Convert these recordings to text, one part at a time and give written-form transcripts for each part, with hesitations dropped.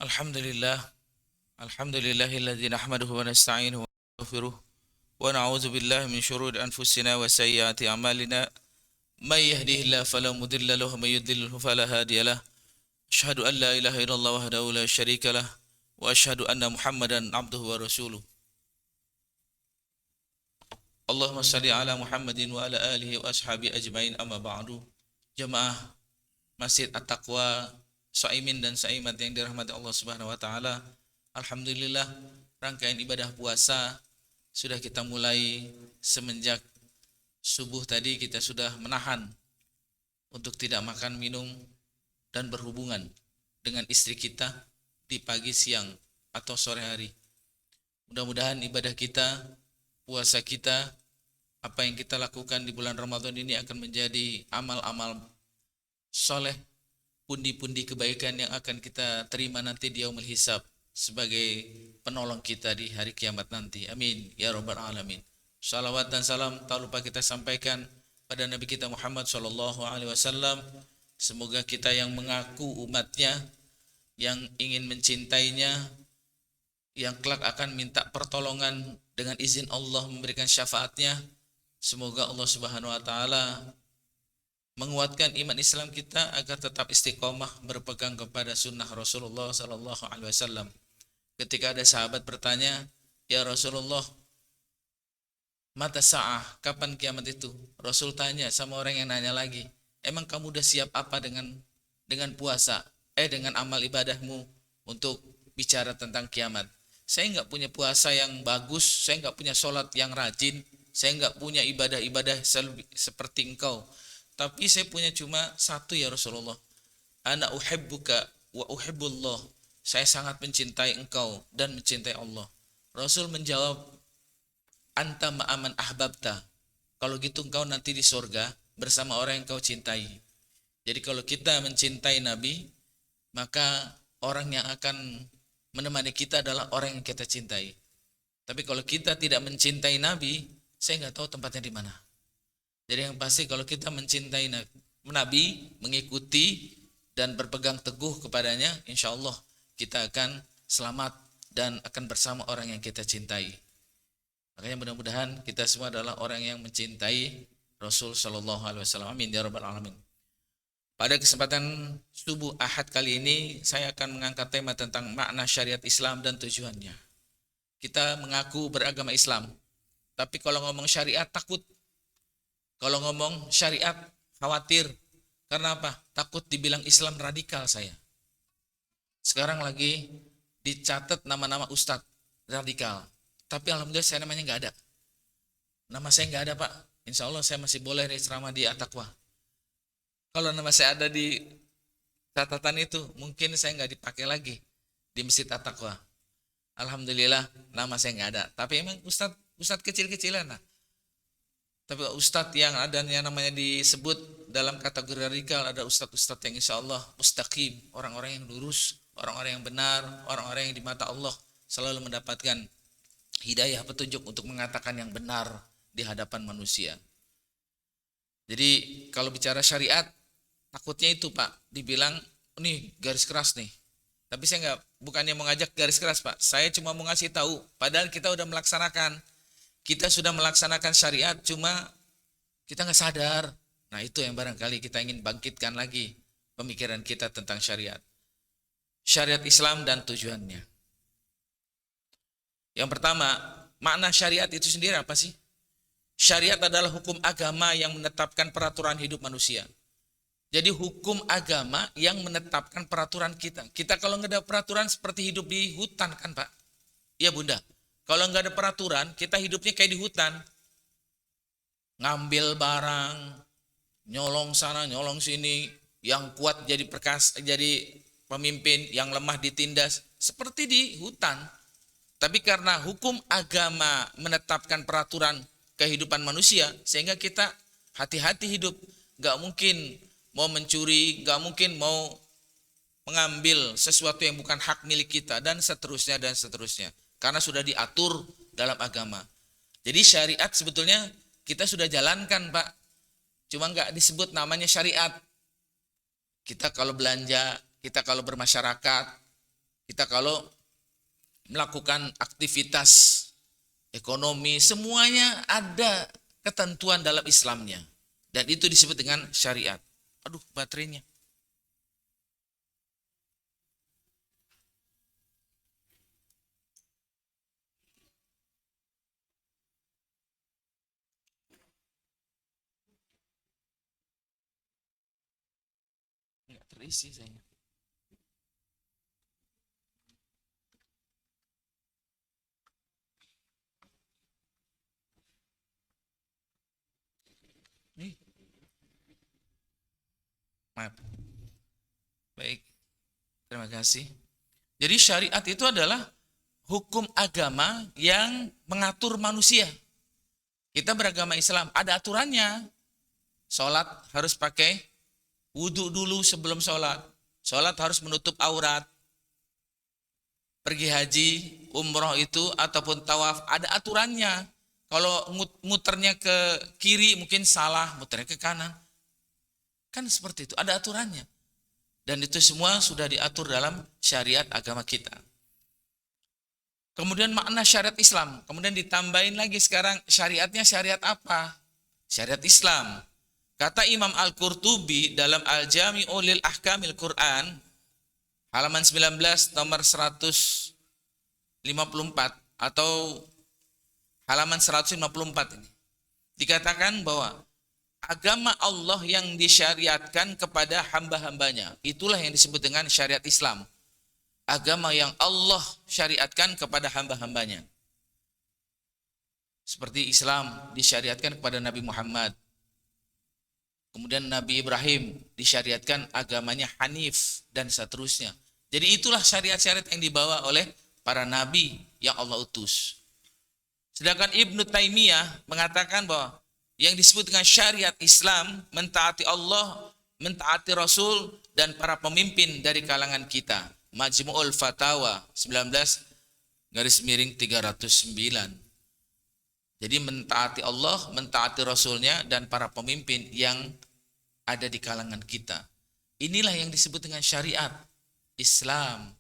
Alhamdulillah, alhamdulillahilladzi nahmaduhu wa nasta'inuhu wa nastaghfiruh wa na'udzu billahi min syururi anfusina wa sayyiati a'malina. May yahdihillahu fala mudilla lahu wa may yudlilhu fala hadiya lahu. Asyhadu an la ilaha illallah wahdahu la syarika lah wa asyhadu anna Muhammadan abduhu wa rasuluh. Allahumma shalli ala Muhammadin wa ala alihi wa ashabi ajmain, amma ba'du. Jemaah Masjid At-Taqwa, Saimin dan Saimat yang dirahmati Allah Subhanahu wa taala. Alhamdulillah, rangkaian ibadah puasa sudah kita mulai semenjak subuh tadi. Kita sudah menahan untuk tidak makan, minum dan berhubungan dengan istri kita di pagi, siang atau sore hari. Mudah-mudahan ibadah kita, puasa kita, apa yang kita lakukan di bulan Ramadan ini akan menjadi amal-amal soleh, pundi-pundi kebaikan yang akan kita terima nanti di yaumul hisab sebagai penolong kita di hari kiamat nanti. Amin ya rabbal alamin. Salawat dan salam tak lupa kita sampaikan pada Nabi kita Muhammad sallallahu alaihi wasallam. Semoga kita yang mengaku umatnya, yang ingin mencintainya, yang kelak akan minta pertolongan dengan izin Allah memberikan syafaatnya, semoga Allah Subhanahu wa taala menguatkan iman Islam kita agar tetap istiqomah berpegang kepada sunnah Rasulullah sallallahu alaihi wasallam. Ketika ada sahabat bertanya, "Ya Rasulullah, mata sa'ah, kapan kiamat itu?" Rasul tanya sama orang yang nanya lagi, "Emang kamu udah siap apa dengan puasa? Dengan amal ibadahmu untuk bicara tentang kiamat?" Saya enggak punya puasa yang bagus, saya enggak punya sholat yang rajin, saya enggak punya ibadah-ibadah seperti engkau. Tapi saya punya cuma satu, ya Rasulullah. Ana uhibbuka wa uhibbullah. Saya sangat mencintai engkau dan mencintai Allah. Rasul menjawab, anta ma'aman ahbabta. Kalau gitu engkau nanti di surga bersama orang yang kau cintai. Jadi kalau kita mencintai Nabi, maka orang yang akan menemani kita adalah orang yang kita cintai. Tapi kalau kita tidak mencintai Nabi, saya nggak tahu tempatnya di mana. Jadi yang pasti kalau kita mencintai Nabi, mengikuti dan berpegang teguh kepadanya, insya Allah kita akan selamat dan akan bersama orang yang kita cintai. Makanya mudah-mudahan kita semua adalah orang yang mencintai Rasul Shallallahu Alaihi Wasallam. Amin ya rabbal alamin. Pada kesempatan subuh Ahad kali ini, saya akan mengangkat tema tentang makna syariat Islam dan tujuannya. Kita mengaku beragama Islam, tapi kalau ngomong syariat takut. Kalau ngomong syariat khawatir. Karena apa? Takut dibilang Islam radikal saya. Sekarang lagi dicatat nama-nama ustadz radikal. Tapi alhamdulillah saya namanya nggak ada. Nama saya nggak ada, Pak. Insya Allah saya masih boleh ceramah di At-Taqwa. Kalau nama saya ada di catatan itu, mungkin saya nggak dipakai lagi di Masjid At-Taqwa. Alhamdulillah nama saya nggak ada. Tapi emang ustadz kecil-kecilan lah. Tapi ustadz yang ada yang namanya disebut dalam kategori radikal, ada ustadz-ustadz yang insya Allah mustaqim, orang-orang yang lurus, orang-orang yang benar, orang-orang yang di mata Allah selalu mendapatkan hidayah petunjuk untuk mengatakan yang benar di hadapan manusia. Jadi kalau bicara syariat, takutnya itu Pak, dibilang nih garis keras nih. Tapi saya bukannya mengajak garis keras Pak, saya cuma mau ngasih tahu, padahal kita udah melaksanakan. Kita sudah melaksanakan syariat, cuma kita nggak sadar. Nah itu yang barangkali kita ingin bangkitkan lagi pemikiran kita tentang syariat. Syariat Islam dan tujuannya. Yang pertama, makna syariat itu sendiri apa sih? Syariat adalah hukum agama yang menetapkan peraturan hidup manusia. Jadi hukum agama yang menetapkan peraturan kita. Kita kalau nggak ada peraturan seperti hidup di hutan kan Pak? Iya Bunda. Kalau nggak ada peraturan, kita hidupnya kayak di hutan. Ngambil barang, nyolong sana, nyolong sini, yang kuat jadi jadi pemimpin, yang lemah ditindas, seperti di hutan. Tapi karena hukum agama menetapkan peraturan kehidupan manusia, sehingga kita hati-hati hidup. Nggak mungkin mau mencuri, nggak mungkin mau mengambil sesuatu yang bukan hak milik kita, dan seterusnya dan seterusnya. Karena sudah diatur dalam agama. Jadi syariat sebetulnya kita sudah jalankan Pak. Cuma nggak disebut namanya syariat. Kita kalau belanja, kita kalau bermasyarakat, Kita kalau melakukan aktivitas ekonomi, semuanya ada ketentuan dalam Islamnya. Dan itu disebut dengan syariat. Aduh, baterainya. Enggak terisi saya. Nih. Maaf. Baik. Terima kasih. Jadi syariat itu adalah hukum agama yang mengatur manusia. Kita beragama Islam, ada aturannya. Sholat harus pakai wudhu dulu sebelum sholat. Sholat harus menutup aurat. Pergi haji, umroh itu ataupun tawaf, ada aturannya. Kalau muternya ke kiri mungkin salah, muternya ke kanan. Kan seperti itu, ada aturannya. Dan itu semua sudah diatur dalam syariat agama kita. Kemudian makna syariat Islam. Kemudian ditambahin lagi sekarang syariatnya syariat apa? Syariat Islam. Kata Imam Al-Qurtubi dalam Al-Jami'u lil Ahkamil Quran, halaman 19 nomor 154 atau halaman 154 ini. Dikatakan bahwa agama Allah yang disyariatkan kepada hamba-hambanya, itulah yang disebut dengan syariat Islam. Agama yang Allah syariatkan kepada hamba-hambanya. Seperti Islam disyariatkan kepada Nabi Muhammad. Kemudian Nabi Ibrahim disyariatkan agamanya Hanif dan seterusnya. Jadi itulah syariat-syariat yang dibawa oleh para nabi yang Allah utus. Sedangkan Ibnu Taimiyah mengatakan bahwa yang disebut dengan syariat Islam mentaati Allah, mentaati Rasul dan para pemimpin dari kalangan kita. Majmu'ul Fatawa 19/309. Jadi mentaati Allah, mentaati Rasulnya dan para pemimpin yang ada di kalangan kita. Inilah yang disebut dengan syariat Islam.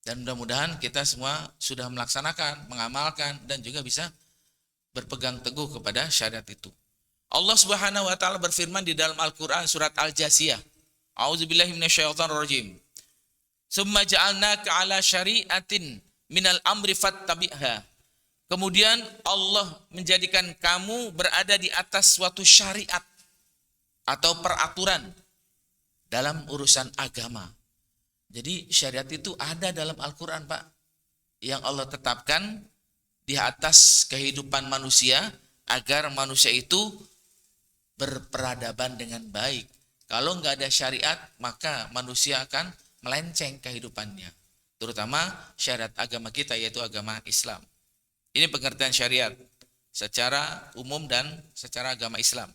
Dan mudah-mudahan kita semua sudah melaksanakan, mengamalkan dan juga bisa berpegang teguh kepada syariat itu. Allah Subhanahu wa taala berfirman di dalam Al-Qur'an surat Al-Jasiyah. A'udzubillahi minasyaitonirrajim. Summa ja'alnaka 'ala syari'atin minal amri fattabi'ha. Kemudian Allah menjadikan kamu berada di atas suatu syariat atau peraturan dalam urusan agama. Jadi syariat itu ada dalam Al-Quran, Pak, yang Allah tetapkan di atas kehidupan manusia agar manusia itu berperadaban dengan baik. Kalau nggak ada syariat, maka manusia akan melenceng kehidupannya. Terutama syariat agama kita, yaitu agama Islam. Ini pengertian syariat secara umum dan secara agama Islam.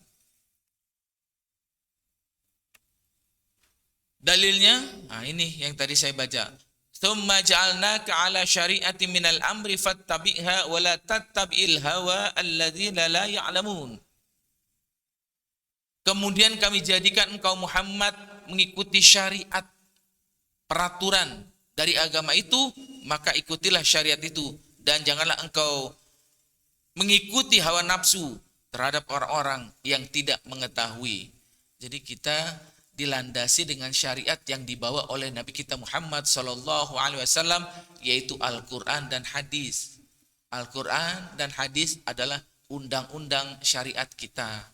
Dalilnya, nah ini yang tadi saya baca. Tsumma ja'alnaka 'ala syari'atin minal amri fattabi'ha wa la tattabi'il hawa alladzina la ya'lamun. Kemudian kami jadikan engkau Muhammad mengikuti syariat, peraturan dari agama itu, maka ikutilah syariat itu dan janganlah engkau mengikuti hawa nafsu terhadap orang-orang yang tidak mengetahui. Jadi kita dilandasi dengan syariat yang dibawa oleh Nabi kita Muhammad sallallahu alaihi wasallam, yaitu Al-Qur'an dan hadis. Al-Qur'an dan hadis adalah undang-undang syariat kita.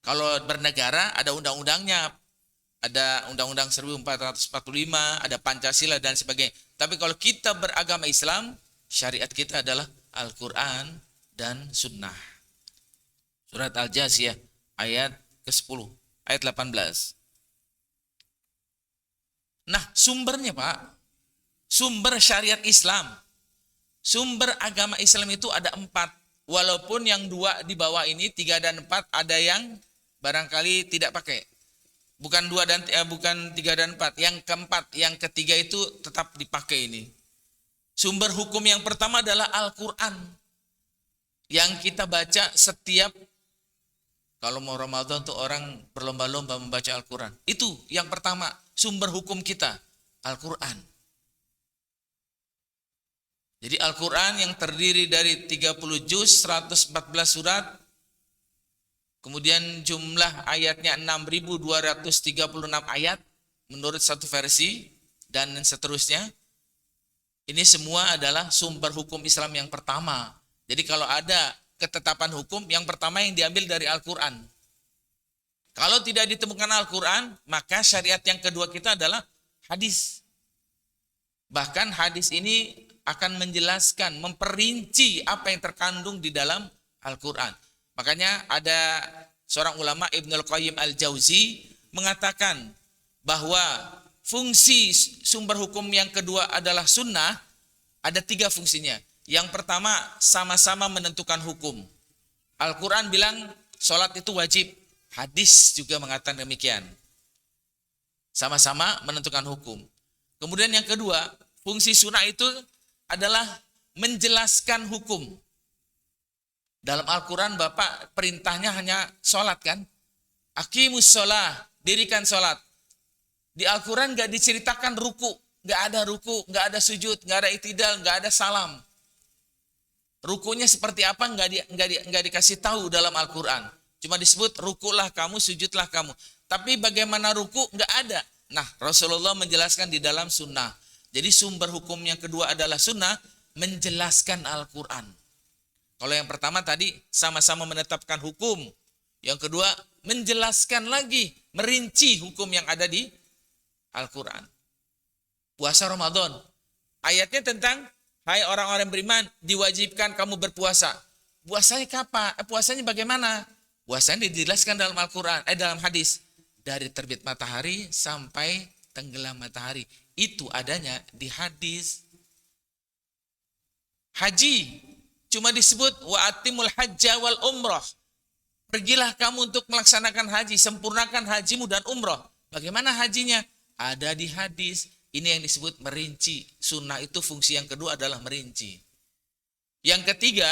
Kalau bernegara ada undang-undangnya. Ada Undang-Undang 1445, ada Pancasila dan sebagainya. Tapi kalau kita beragama Islam, syariat kita adalah Al-Quran dan Sunnah. Surat Al-Jasiyah ayat ke-10, ayat 18. Nah, sumbernya, Pak, sumber syariat Islam, sumber agama Islam itu ada 4. Walaupun yang 2 di bawah ini, 3 dan 4, ada yang barangkali tidak pakai. Bukan 3 dan 4. Yang keempat, yang ketiga itu tetap dipakai ini. Sumber hukum yang pertama adalah Al-Quran. Yang kita baca setiap, kalau mau Ramadan tuh orang berlomba-lomba membaca Al-Quran. Itu yang pertama, sumber hukum kita, Al-Quran. Jadi Al-Quran yang terdiri dari 30 juz, 114 surat, kemudian jumlah ayatnya 6.236 ayat menurut satu versi, dan seterusnya. Ini semua adalah sumber hukum Islam yang pertama. Jadi kalau ada ketetapan hukum, yang pertama yang diambil dari Al-Quran. Kalau tidak ditemukan Al-Quran, maka syariat yang kedua kita adalah hadis. Bahkan hadis ini akan menjelaskan, memperinci apa yang terkandung di dalam Al-Quran. Makanya ada seorang ulama, Ibnul Qayyim Al-Jauzi, mengatakan bahwa fungsi sumber hukum yang kedua adalah sunnah. Ada 3 fungsinya. Yang pertama, sama-sama menentukan hukum. Al-Quran bilang sholat itu wajib. Hadis juga mengatakan demikian. Sama-sama menentukan hukum. Kemudian yang kedua, fungsi sunnah itu adalah menjelaskan hukum. Dalam Al-Quran Bapak perintahnya hanya sholat kan? Aqimus sholah, dirikan sholat. Di Al-Quran gak diceritakan ruku. Gak ada ruku, gak ada sujud, gak ada itidal, gak ada salam. Rukunya seperti apa gak dikasih tahu dalam Al-Quran. Cuma disebut rukulah kamu, sujudlah kamu. Tapi bagaimana ruku gak ada. Nah, Rasulullah menjelaskan di dalam sunnah. Jadi sumber hukum yang kedua adalah sunnah, menjelaskan Al-Quran. Kalau yang pertama tadi sama-sama menetapkan hukum. Yang kedua menjelaskan lagi, merinci hukum yang ada di Al-Quran. Puasa Ramadan. Ayatnya tentang, hai orang-orang beriman, diwajibkan kamu berpuasa. Puasanya kapan? Puasanya bagaimana? Puasanya dijelaskan dalam Al-Quran, dalam hadis. Dari terbit matahari sampai tenggelam matahari. Itu adanya di hadis. Haji cuma disebut wa atimul hajja wal umrah. Pergilah kamu untuk melaksanakan haji, sempurnakan hajimu dan umrah. Bagaimana hajinya? Ada di hadis. Ini yang disebut merinci. Sunnah itu fungsi yang kedua adalah merinci. Yang ketiga,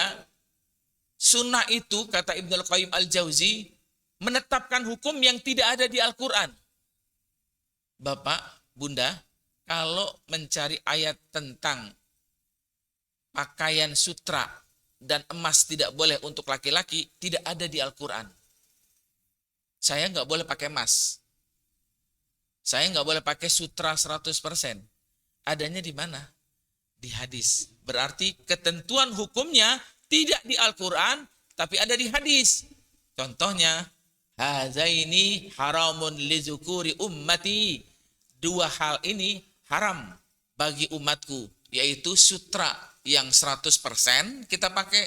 sunnah itu kata Ibnul Qayyim Al-Jauzi menetapkan hukum yang tidak ada di Al-Quran. Bapak, Bunda, kalau mencari ayat tentang pakaian sutra dan emas tidak boleh untuk laki-laki, tidak ada di Al-Quran. Saya nggak boleh pakai emas. Saya nggak boleh pakai sutra 100%. Adanya di mana? Di hadis. Berarti ketentuan hukumnya tidak di Al-Quran, tapi ada di hadis. Contohnya, hazaini haramun li zukuri ummati. 2 hal ini haram bagi umatku, yaitu sutra yang 100% kita pakai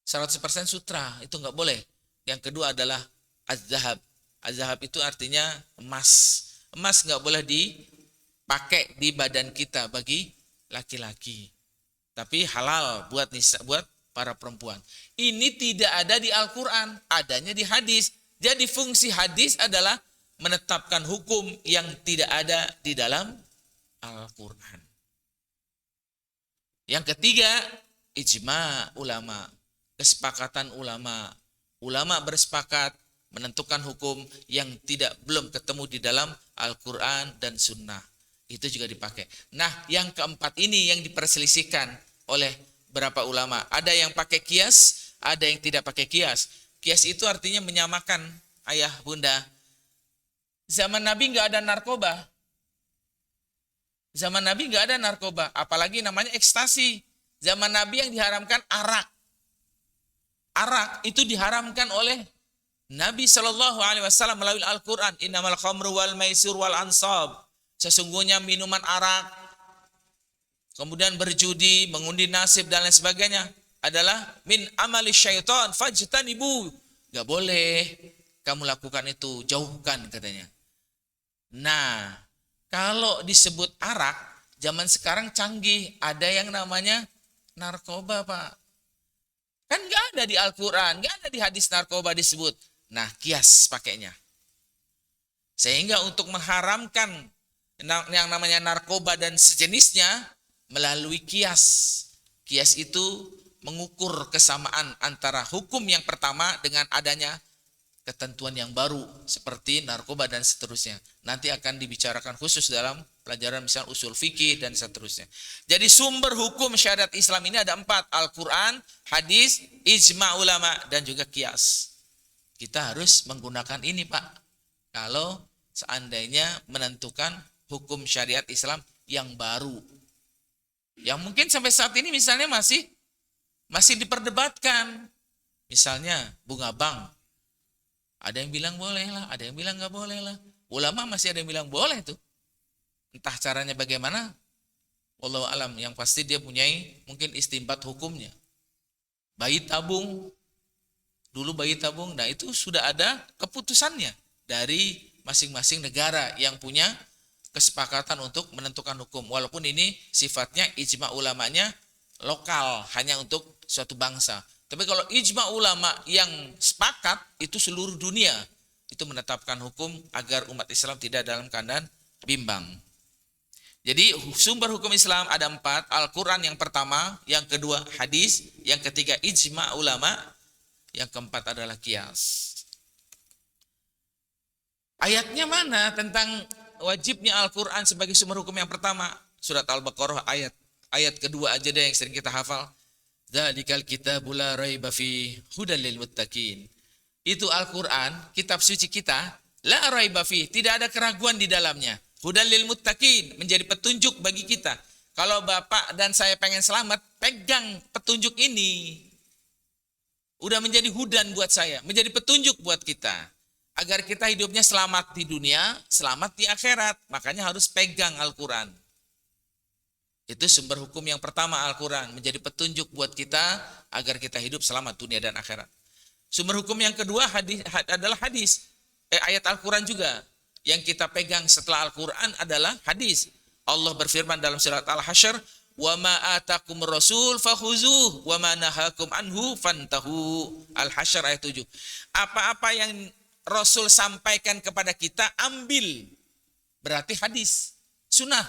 100% sutra, itu nggak boleh. Yang kedua adalah az-zahab. Az-zahab itu artinya emas. Emas nggak boleh dipakai di badan kita bagi laki-laki, tapi halal buat para perempuan. Ini tidak ada di Al-Quran, adanya di hadis. Jadi fungsi hadis adalah menetapkan hukum yang tidak ada di dalam Al-Quran. Yang ketiga, ijma ulama, kesepakatan ulama. Ulama bersepakat menentukan hukum yang belum ketemu di dalam Al-Quran dan Sunnah. Itu juga dipakai. Nah, yang keempat ini yang diperselisihkan oleh beberapa ulama. Ada yang pakai kias, ada yang tidak pakai kias. Kias itu artinya menyamakan, ayah, bunda. Zaman Nabi nggak ada narkoba. Zaman Nabi nggak ada narkoba, apalagi namanya ekstasi. Zaman Nabi yang diharamkan arak. Arak itu diharamkan oleh Nabi Shallallahu Alaihi Wasallam melalui Al-Quran. Innamal khamru wal maisir wal ansab. Sesungguhnya minuman arak, kemudian berjudi, mengundi nasib dan lain sebagainya adalah min amali syaitan fajtanibu. Gak boleh kamu lakukan itu, jauhkan katanya. Nah, kalau disebut arak, zaman sekarang canggih, ada yang namanya narkoba, Pak. Kan gak ada di Al-Quran, gak ada di hadis narkoba disebut. Nah, kias pakainya. Sehingga untuk mengharamkan yang namanya narkoba dan sejenisnya melalui kias. Kias itu mengukur kesamaan antara hukum yang pertama dengan adanya ketentuan yang baru seperti narkoba dan seterusnya. Nanti akan dibicarakan khusus dalam pelajaran misalnya usul fikih dan seterusnya. Jadi sumber hukum syariat Islam ini ada 4, Al-Quran, hadis, ijma ulama, dan juga qiyas. Kita harus menggunakan ini Pak, kalau seandainya menentukan hukum syariat Islam yang baru, yang mungkin sampai saat ini misalnya masih diperdebatkan. Misalnya bunga bank, ada yang bilang boleh lah, ada yang bilang nggak boleh lah. Ulama masih ada yang bilang boleh tuh. Entah caranya bagaimana, wallahu alam. Yang pasti dia punyai mungkin istinbat hukumnya. Bayi tabung, dulu bayi tabung, nah itu sudah ada keputusannya dari masing-masing negara yang punya kesepakatan untuk menentukan hukum. Walaupun ini sifatnya ijma ulamanya lokal, hanya untuk suatu bangsa. Tapi kalau ijma ulama yang sepakat, itu seluruh dunia itu menetapkan hukum agar umat Islam tidak dalam keadaan bimbang. Jadi sumber hukum Islam ada 4, Al-Quran yang pertama, yang kedua hadis, yang ketiga ijma ulama, yang keempat adalah qiyas. Ayatnya mana tentang wajibnya Al-Quran sebagai sumber hukum yang pertama? Surat Al-Baqarah ayat kedua aja deh yang sering kita hafal. Dzalikal kitabul la raiba fi hudal lil muttaqin. Itu Al-Quran, kitab suci kita, la raiba fi, tidak ada keraguan di dalamnya. Hudal lil muttaqin, menjadi petunjuk bagi kita. Kalau Bapak dan saya pengen selamat, pegang petunjuk ini. Udah menjadi hudan buat saya, menjadi petunjuk buat kita. Agar kita hidupnya selamat di dunia, selamat di akhirat. Makanya harus pegang Al-Quran. Itu sumber hukum yang pertama, Al-Quran. Menjadi petunjuk buat kita agar kita hidup selamat dunia dan akhirat. Sumber hukum yang kedua adalah hadis. Ayat Al-Quran juga. Yang kita pegang setelah Al-Quran adalah hadis. Allah berfirman dalam surat Al-Hasyr, "Wa ma atakumur rasul fakhuzuh, wa ma nahakum anhu fantahu." Al-Hasyr ayat 7. Apa-apa yang Rasul sampaikan kepada kita, ambil. Berarti hadis, sunnah.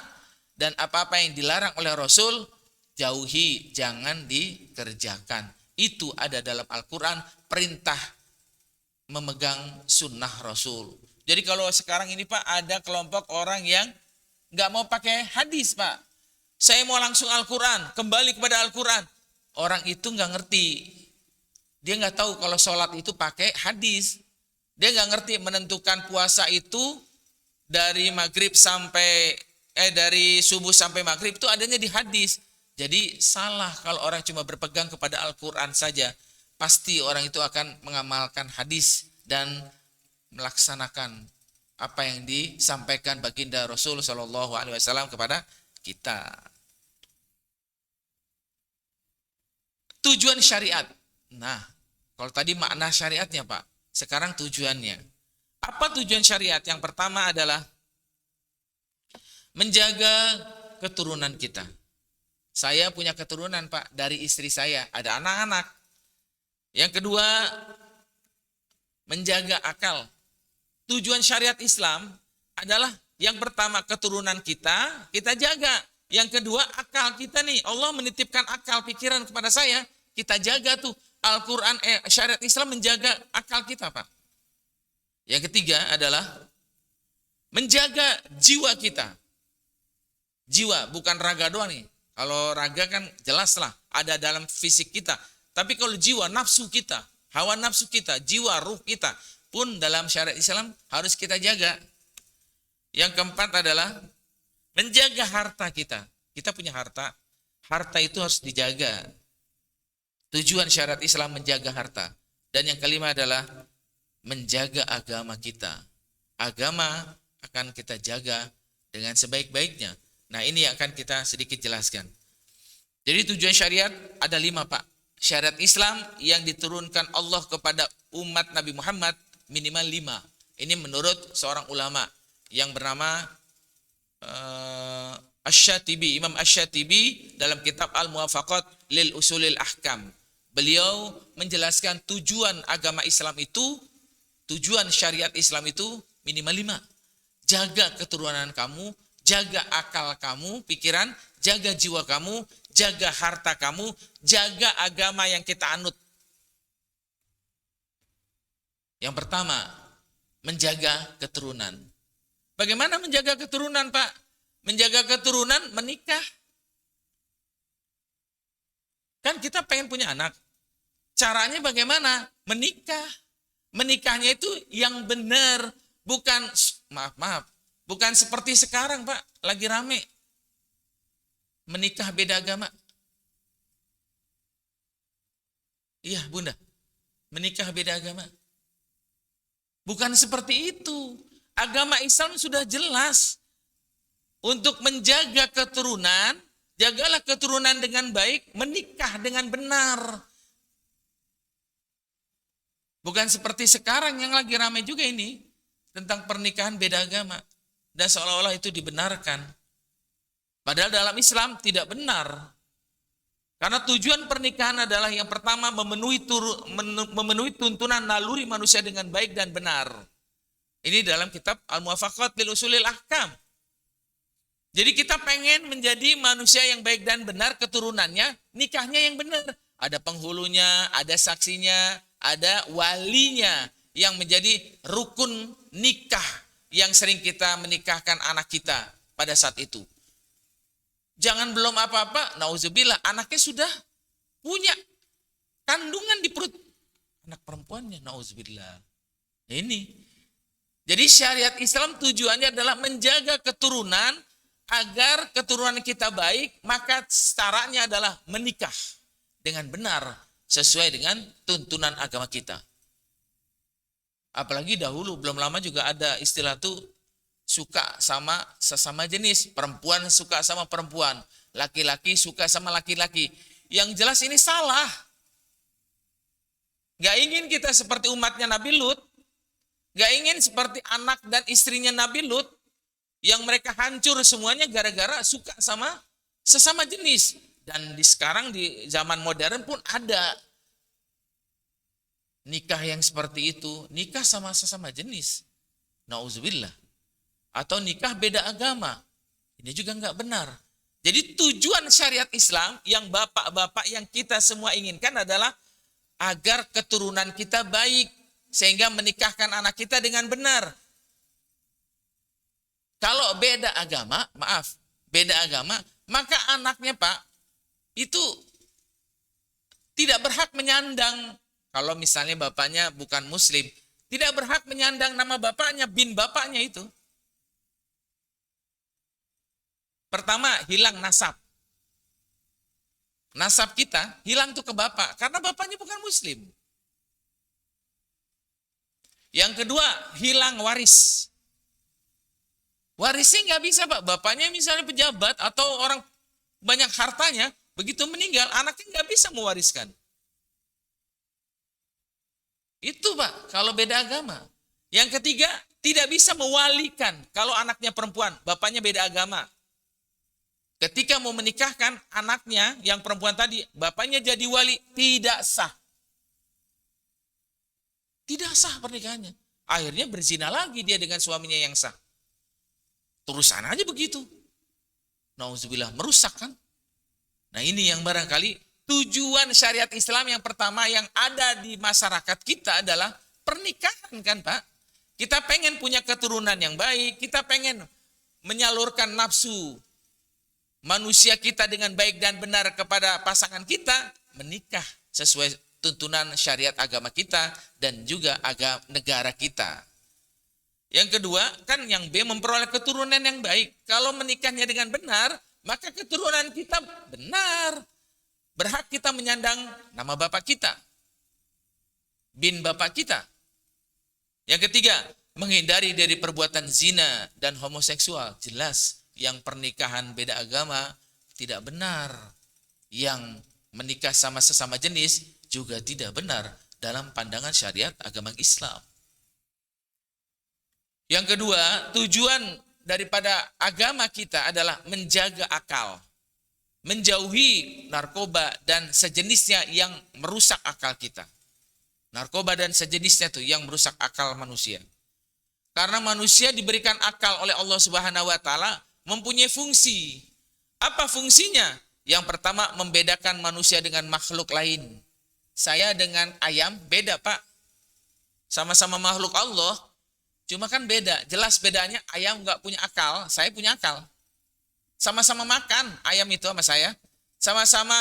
Dan apa-apa yang dilarang oleh Rasul, jauhi, jangan dikerjakan. Itu ada dalam Al-Quran, perintah memegang sunnah Rasul. Jadi kalau sekarang ini Pak, ada kelompok orang yang nggak mau pakai hadis Pak. Saya mau langsung Al-Quran, kembali kepada Al-Quran. Orang itu nggak ngerti. Dia nggak tahu kalau sholat itu pakai hadis. Dia nggak ngerti menentukan puasa itu dari dari subuh sampai maghrib itu adanya di hadis. Jadi salah kalau orang cuma berpegang kepada Al-Quran saja. Pasti orang itu akan mengamalkan hadis dan melaksanakan apa yang disampaikan baginda Rasul Shallallahu Alaihi Wasallam kepada kita. Tujuan syariat. Nah, kalau tadi makna syariatnya Pak, sekarang tujuannya. Apa tujuan syariat? Yang pertama adalah menjaga keturunan kita. Saya punya keturunan Pak, dari istri saya, ada anak-anak. Yang kedua, menjaga akal. Tujuan syariat Islam adalah yang pertama keturunan kita jaga. Yang kedua akal kita nih, Allah menitipkan akal pikiran kepada saya, kita jaga tuh. Al-Quran, syariat Islam menjaga akal kita Pak. Yang ketiga adalah menjaga jiwa kita. Jiwa, bukan raga doang nih. Kalau raga kan jelas lah, ada dalam fisik kita. Tapi kalau jiwa, nafsu kita, hawa nafsu kita, jiwa, ruh kita, pun dalam syariat Islam harus kita jaga. Yang keempat adalah menjaga harta kita. Kita punya harta. Harta itu harus dijaga. Tujuan syariat Islam menjaga harta. Dan yang kelima adalah menjaga agama kita. Agama akan kita jaga dengan sebaik-baiknya. Nah ini yang akan kita sedikit jelaskan. Jadi tujuan syariat ada 5 Pak. Syariat Islam yang diturunkan Allah kepada umat Nabi Muhammad minimal 5. Ini menurut seorang ulama yang bernama Asy-Syatibi, Imam Asy-Syatibi dalam kitab Al-Muwafaqat lil Usulil Ahkam. Beliau menjelaskan tujuan agama Islam itu, tujuan syariat Islam itu minimal 5. Jaga keturunan kamu, jaga akal kamu, pikiran, jaga jiwa kamu, jaga harta kamu, jaga agama yang kita anut. Yang pertama, menjaga keturunan. Bagaimana menjaga keturunan, Pak? menjaga keturunan, menikah. Kan kita pengen punya anak. Caranya bagaimana? Menikah. Menikahnya itu yang benar, bukan bukan seperti sekarang, Pak, lagi rame. Menikah beda agama. Iya, Bunda. Menikah beda agama. Bukan seperti itu. Agama Islam sudah jelas. Untuk menjaga keturunan, jagalah keturunan dengan baik, menikah dengan benar. Bukan seperti sekarang yang lagi ramai juga ini, tentang pernikahan beda agama. Dan seolah-olah itu dibenarkan. Padahal dalam Islam tidak benar. Karena tujuan pernikahan adalah yang pertama memenuhi tuntunan naluri manusia dengan baik dan benar. Ini dalam kitab Al-Muwafaqat lil Usulil Ahkam. Jadi kita pengen menjadi manusia yang baik dan benar, keturunannya, nikahnya yang benar. Ada penghulunya, ada saksinya, ada walinya yang menjadi rukun nikah yang sering kita menikahkan anak kita pada saat itu. Jangan belum apa-apa, nauzubillah, anaknya sudah punya kandungan di perut anak perempuannya, nauzubillah. Ini. Jadi syariat Islam tujuannya adalah menjaga keturunan agar keturunan kita baik, maka caranya adalah menikah dengan benar sesuai dengan tuntunan agama kita. Apalagi dahulu belum lama juga ada istilah tuh suka sama sesama jenis, perempuan suka sama perempuan, laki-laki suka sama laki-laki. Yang jelas ini salah. Gak ingin kita seperti umatnya Nabi Lut, gak ingin seperti anak dan istrinya Nabi Lut, yang mereka hancur semuanya gara-gara suka sama sesama jenis. Dan sekarang di zaman modern pun ada nikah yang seperti itu, nikah sama sesama jenis. Nauzubillah. Atau nikah beda agama. Ini juga enggak benar. Jadi tujuan syariat Islam yang bapak-bapak yang kita semua inginkan adalah agar keturunan kita baik. Sehingga menikahkan anak kita dengan benar. Kalau beda agama, beda agama, maka anaknya Pak, itu tidak berhak menyandang. Kalau misalnya bapaknya bukan muslim, tidak berhak menyandang nama bapaknya, bin bapaknya itu. Pertama, hilang nasab. Nasab kita hilang tuh ke bapak, karena bapaknya bukan muslim. Yang kedua, hilang waris. Warisnya nggak bisa Pak, bapaknya misalnya pejabat atau orang banyak hartanya, begitu meninggal anaknya nggak bisa mewariskan. Itu Pak, kalau beda agama. Yang ketiga, tidak bisa mewalikan kalau anaknya perempuan, bapaknya beda agama. Ketika mau menikahkan anaknya yang perempuan tadi, bapaknya jadi wali, tidak sah. Tidak sah pernikahannya. Akhirnya berzina lagi dia dengan suaminya yang sah. Terusan aja begitu. Nauzubillah, merusak kan. Nah ini yang barangkali tujuan syariat Islam yang pertama yang ada di masyarakat kita adalah pernikahan kan Pak. Kita pengen punya keturunan yang baik, kita pengen menyalurkan nafsu manusia kita dengan baik dan benar kepada pasangan kita, menikah sesuai tuntunan syariat agama kita dan juga agama negara kita. Yang kedua, kan yang B memperoleh keturunan yang baik. Kalau menikahnya dengan benar, maka keturunan kita benar. Berhak kita menyandang nama bapak kita. Bin bapak kita. Yang ketiga, menghindari dari perbuatan zina dan homoseksual. Jelas, yang pernikahan beda agama tidak benar. Yang menikah sama sesama jenis juga tidak benar dalam pandangan syariat agama Islam. Yang kedua, tujuan daripada agama kita adalah menjaga akal. Menjauhi narkoba dan sejenisnya yang merusak akal kita. Narkoba dan sejenisnya itu yang merusak akal manusia. Karena manusia diberikan akal oleh Allah Subhanahu wa taala mempunyai fungsi. Apa fungsinya? Yang pertama, membedakan manusia dengan makhluk lain. Saya dengan ayam beda, Pak. Sama-sama makhluk Allah. Cuma kan beda, jelas bedanya ayam nggak punya akal, saya punya akal. Sama-sama makan ayam itu sama saya. Sama-sama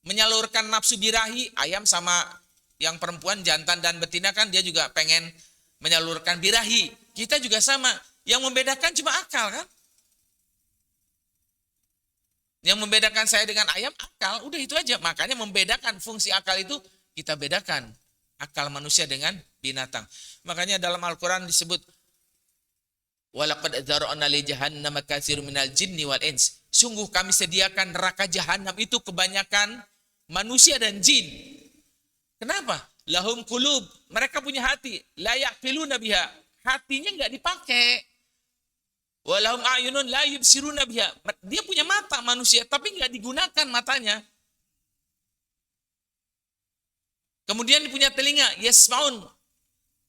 menyalurkan nafsu birahi. Ayam sama yang perempuan, jantan dan betina kan dia juga pengen menyalurkan birahi. Kita juga sama. Yang membedakan cuma akal kan. Yang membedakan saya dengan ayam akal. Udah itu aja. Makanya membedakan fungsi akal itu kita bedakan. Akal manusia dengan binatang. Makanya dalam Al-Quran disebut walaqad dzara'na li jahannam katsirun minal jinni wal ins. Sungguh kami sediakan neraka jahanam itu kebanyakan manusia dan jin. Kenapa? Lahum qulub, mereka punya hati, la yaqiluna biha. Hatinya enggak dipakai. Walahum a'yunun la yubsiruna biha. Dia punya mata manusia tapi enggak digunakan matanya. Kemudian dia punya telinga, yasmaun,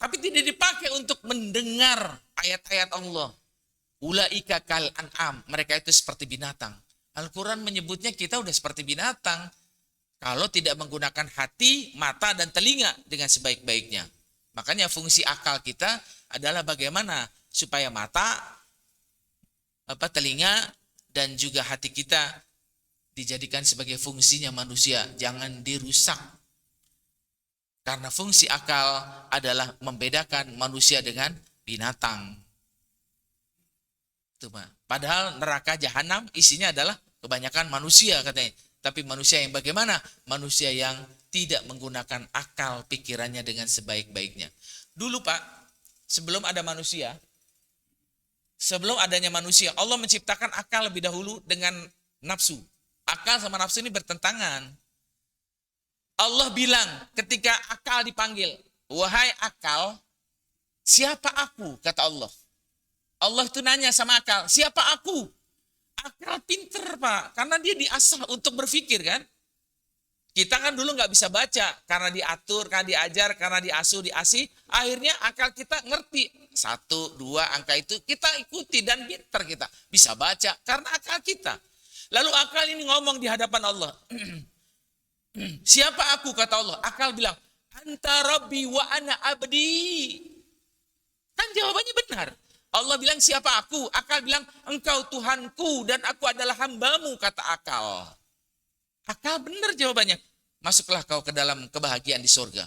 tapi tidak dipakai untuk mendengar ayat-ayat Allah. Ulaika kal an'am, mereka itu seperti binatang. Al-Quran menyebutnya kita udah seperti binatang. Kalau tidak menggunakan hati, mata, dan telinga dengan sebaik-baiknya. Makanya fungsi akal kita adalah bagaimana supaya mata, telinga, dan juga hati kita dijadikan sebagai fungsinya manusia. Jangan dirusak. Karena fungsi akal adalah membedakan manusia dengan binatang. Itu, Pak. Padahal neraka jahanam isinya adalah kebanyakan manusia katanya. Tapi manusia yang bagaimana? Manusia yang tidak menggunakan akal pikirannya dengan sebaik-baiknya. Dulu Pak, sebelum ada manusia, sebelum adanya manusia, Allah menciptakan akal lebih dahulu dengan nafsu. Akal sama nafsu ini bertentangan. Allah bilang ketika akal dipanggil, wahai akal, siapa aku? Kata Allah. Allah itu nanya sama akal, siapa aku? Akal pinter Pak, karena dia diasah untuk berpikir kan. Kita kan dulu nggak bisa baca, karena diatur, karena diajar, karena diasuh, diasih. Akhirnya akal kita ngerti. 1, 2, angka itu kita ikuti dan pinter kita. Bisa baca, karena akal kita. Lalu akal ini ngomong di hadapan Allah. Siapa aku? Kata Allah. Akal bilang, anta rabbi wa ana abdi. Kan jawabannya benar. Allah bilang siapa aku? Akal bilang engkau Tuhanku dan aku adalah hambamu, kata akal. Akal benar jawabannya. Masuklah kau ke dalam kebahagiaan di surga.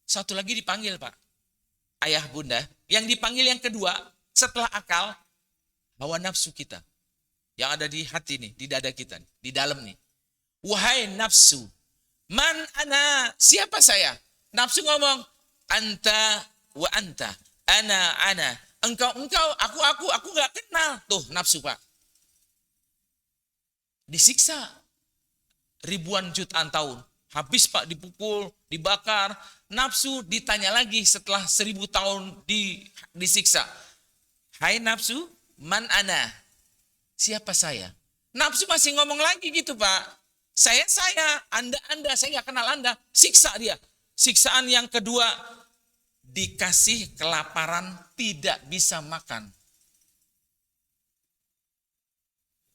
Satu lagi dipanggil Pak. Ayah bunda. Yang dipanggil yang kedua setelah akal, hawa nafsu kita. Yang ada di hati nih, di dada kita, di dalam nih. Wahai nafsu. Man ana, siapa saya? Nafsu ngomong, anta wa anta, ana, engkau, aku nggak kenal. Tuh nafsu Pak. Disiksa ribuan jutaan tahun. Habis Pak dipukul, dibakar. Nafsu ditanya lagi setelah 1000 tahun disiksa. Hai nafsu, man ana, siapa saya? Nafsu masih ngomong lagi gitu Pak. Saya, Anda, saya nggak kenal Anda. Siksa dia. Siksaan yang kedua, dikasih kelaparan, tidak bisa makan.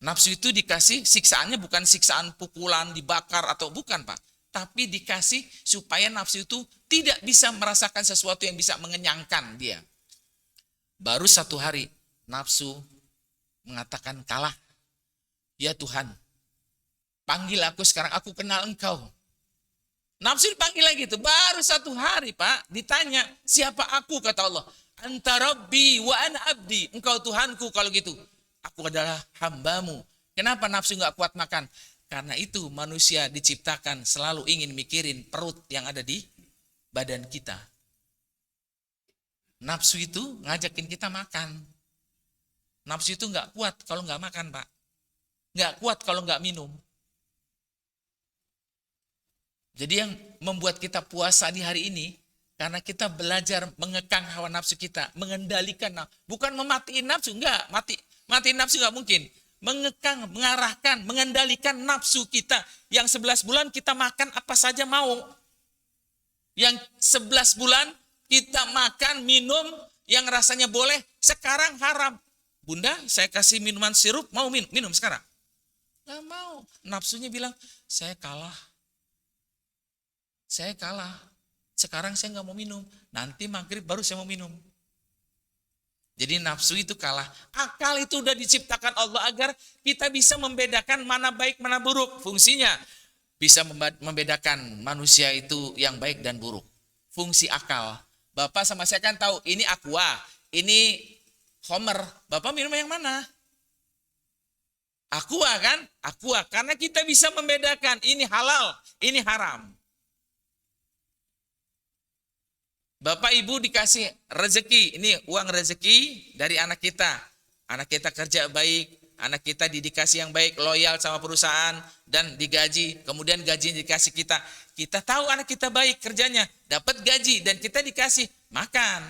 Nafsu itu dikasih siksaannya bukan siksaan pukulan, dibakar atau bukan Pak. Tapi dikasih supaya nafsu itu tidak bisa merasakan sesuatu yang bisa mengenyangkan dia. Baru 1 hari, nafsu mengatakan kalah. Ya Tuhan, panggil aku sekarang, aku kenal engkau. Nafsu dipanggil lagi itu. Baru 1 hari Pak, ditanya, siapa aku? Kata Allah. Anta rabbi wa ana abdi. Engkau Tuhanku kalau gitu. Aku adalah hambamu. Kenapa nafsu gak kuat makan? Karena itu manusia diciptakan selalu ingin mikirin perut yang ada di badan kita. Nafsu itu ngajakin kita makan. Nafsu itu gak kuat kalau gak makan Pak. Gak kuat kalau gak minum. Jadi yang membuat kita puasa di hari ini, karena kita belajar mengekang hawa nafsu kita, mengendalikan, bukan mematiin nafsu, enggak, matiin nafsu enggak mungkin. Mengekang, mengarahkan, mengendalikan nafsu kita. Yang 11 bulan kita makan apa saja mau. Yang 11 bulan kita makan, minum, yang rasanya boleh, sekarang haram. Bunda, saya kasih minuman sirup, mau minum sekarang? Enggak mau. Nafsunya bilang, saya kalah. Sekarang saya nggak mau minum. Nanti maghrib baru saya mau minum. Jadi nafsu itu kalah. Akal itu udah diciptakan Allah agar kita bisa membedakan mana baik, mana buruk. Fungsinya bisa membedakan manusia itu yang baik dan buruk. Fungsi akal. Bapak sama saya kan tahu ini aqua, ini Homer. Bapak minum yang mana? Aqua kan? Aqua. Karena kita bisa membedakan ini halal, ini haram. Bapak ibu dikasih rezeki, ini uang rezeki dari anak kita. Anak kita kerja baik, anak kita dikasih yang baik, loyal sama perusahaan dan digaji. Kemudian gaji dikasih kita. Kita tahu anak kita baik kerjanya, dapat gaji dan kita dikasih makan.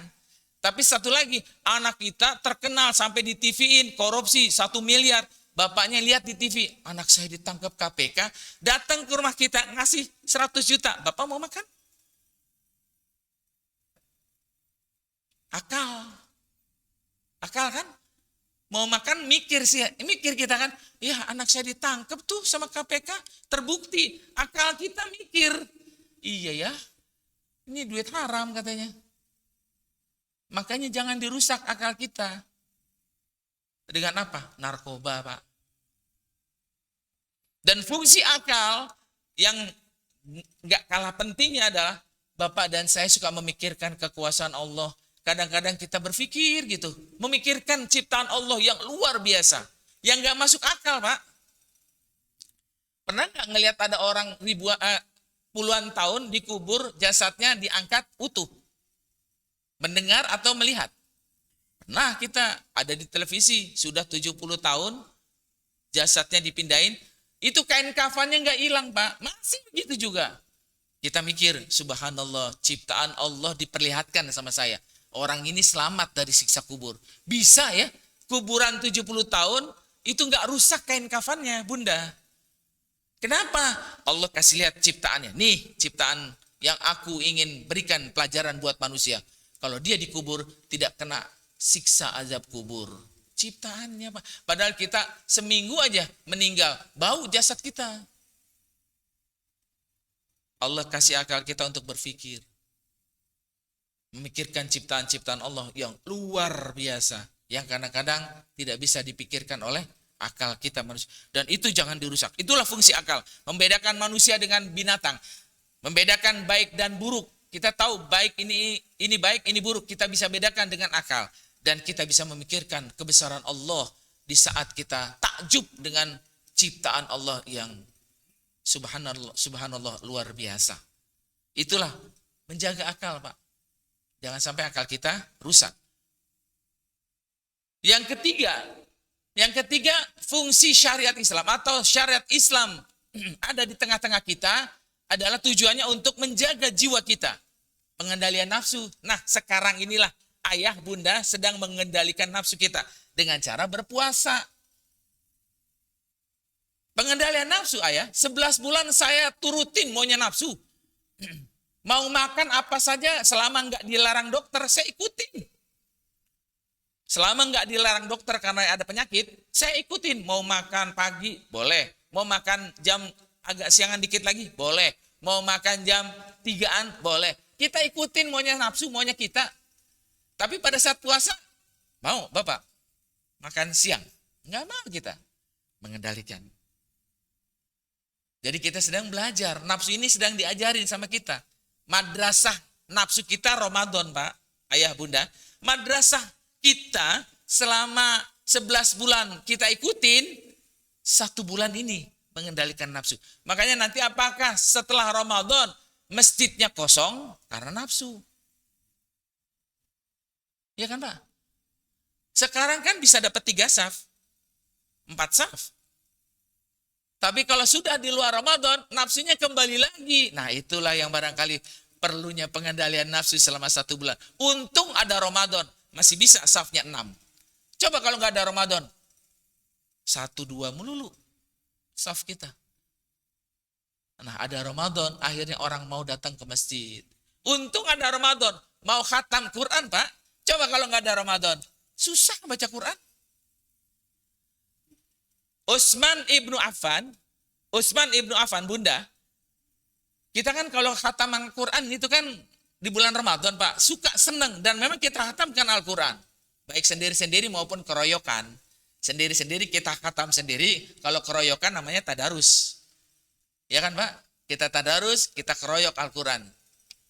Tapi satu lagi, anak kita terkenal sampai di TV-in korupsi 1 miliar. Bapaknya lihat di TV, anak saya ditangkap KPK, datang ke rumah kita ngasih 100 juta. Bapak mau makan? Akal kan? Mau makan mikir sih, mikir kita kan, ya anak saya ditangkap tuh sama KPK, terbukti. Akal kita mikir, iya ya, ini duit haram katanya. Makanya jangan dirusak akal kita. Dengan apa? Narkoba, Pak. Dan fungsi akal yang gak kalah pentingnya adalah Bapak dan saya suka memikirkan kekuasaan Allah. Kadang-kadang kita berpikir gitu, memikirkan ciptaan Allah yang luar biasa, yang gak masuk akal, Pak. Pernah gak ngelihat ada orang puluhan tahun dikubur, jasadnya diangkat utuh? Mendengar atau melihat? Nah, kita ada di televisi, sudah 70 tahun, jasadnya dipindahin, itu kain kafannya gak hilang, Pak. Masih begitu juga. Kita mikir, subhanallah, ciptaan Allah diperlihatkan sama saya. Orang ini selamat dari siksa kubur. Bisa ya, kuburan 70 tahun, itu gak rusak kain kafannya, Bunda. Kenapa? Allah kasih lihat ciptaannya. Nih, ciptaan yang aku ingin berikan pelajaran buat manusia. Kalau dia dikubur, tidak kena siksa azab kubur. Ciptaannya, Pak. Padahal kita seminggu aja meninggal, bau jasad kita. Allah kasih akal kita untuk berpikir. Memikirkan ciptaan-ciptaan Allah yang luar biasa. Yang kadang-kadang tidak bisa dipikirkan oleh akal kita manusia. Dan itu jangan dirusak. Itulah fungsi akal. Membedakan manusia dengan binatang. Membedakan baik dan buruk. Kita tahu baik ini baik, ini buruk. Kita bisa bedakan dengan akal. Dan kita bisa memikirkan kebesaran Allah di saat kita takjub dengan ciptaan Allah yang subhanallah luar biasa. Itulah menjaga akal, Pak. Jangan sampai akal kita rusak. Yang ketiga fungsi syariat Islam atau syariat Islam ada di tengah-tengah kita adalah tujuannya untuk menjaga jiwa kita. Pengendalian nafsu. Nah, sekarang inilah ayah bunda sedang mengendalikan nafsu kita dengan cara berpuasa. Pengendalian nafsu ayah, 11 bulan saya turutin maunya nafsu. Mau makan apa saja selama enggak dilarang dokter, saya ikutin. Selama enggak dilarang dokter karena ada penyakit, saya ikutin. Mau makan pagi, boleh. Mau makan jam agak siangan dikit lagi, boleh. Mau makan jam 3-an, boleh. Kita ikutin maunya nafsu, maunya kita. Tapi pada saat puasa, mau Bapak makan siang. Enggak mau kita mengendalikan. Jadi kita sedang belajar, nafsu ini sedang diajarin sama kita. Madrasah nafsu kita Ramadan, Pak, ayah bunda. Madrasah kita selama 11 bulan kita ikutin, 1 bulan ini mengendalikan nafsu. Makanya nanti apakah setelah Ramadan masjidnya kosong karena nafsu? Ya kan, Pak? Sekarang kan bisa dapat 3 saf, 4 saf. Tapi kalau sudah di luar Ramadan, nafsunya kembali lagi. Nah, itulah yang barangkali perlunya pengendalian nafsu selama 1 bulan. Untung ada Ramadan, masih bisa safnya 6. Coba kalau nggak ada Ramadan, 1-2 melulu saf kita. Nah, ada Ramadan, akhirnya orang mau datang ke masjid. Untung ada Ramadan, mau khatam Quran, Pak. Coba kalau nggak ada Ramadan, susah baca Quran. Utsman ibnu Affan, bunda. Kita kan kalau khataman Quran itu kan di bulan Ramadan, Pak, suka senang dan memang kita khatamkan Al-Quran. baik sendiri-sendiri maupun keroyokan. Sendiri-sendiri kita khatam sendiri, kalau keroyokan namanya tadarus. Ya kan Pak? Kita tadarus, kita keroyok Al-Quran.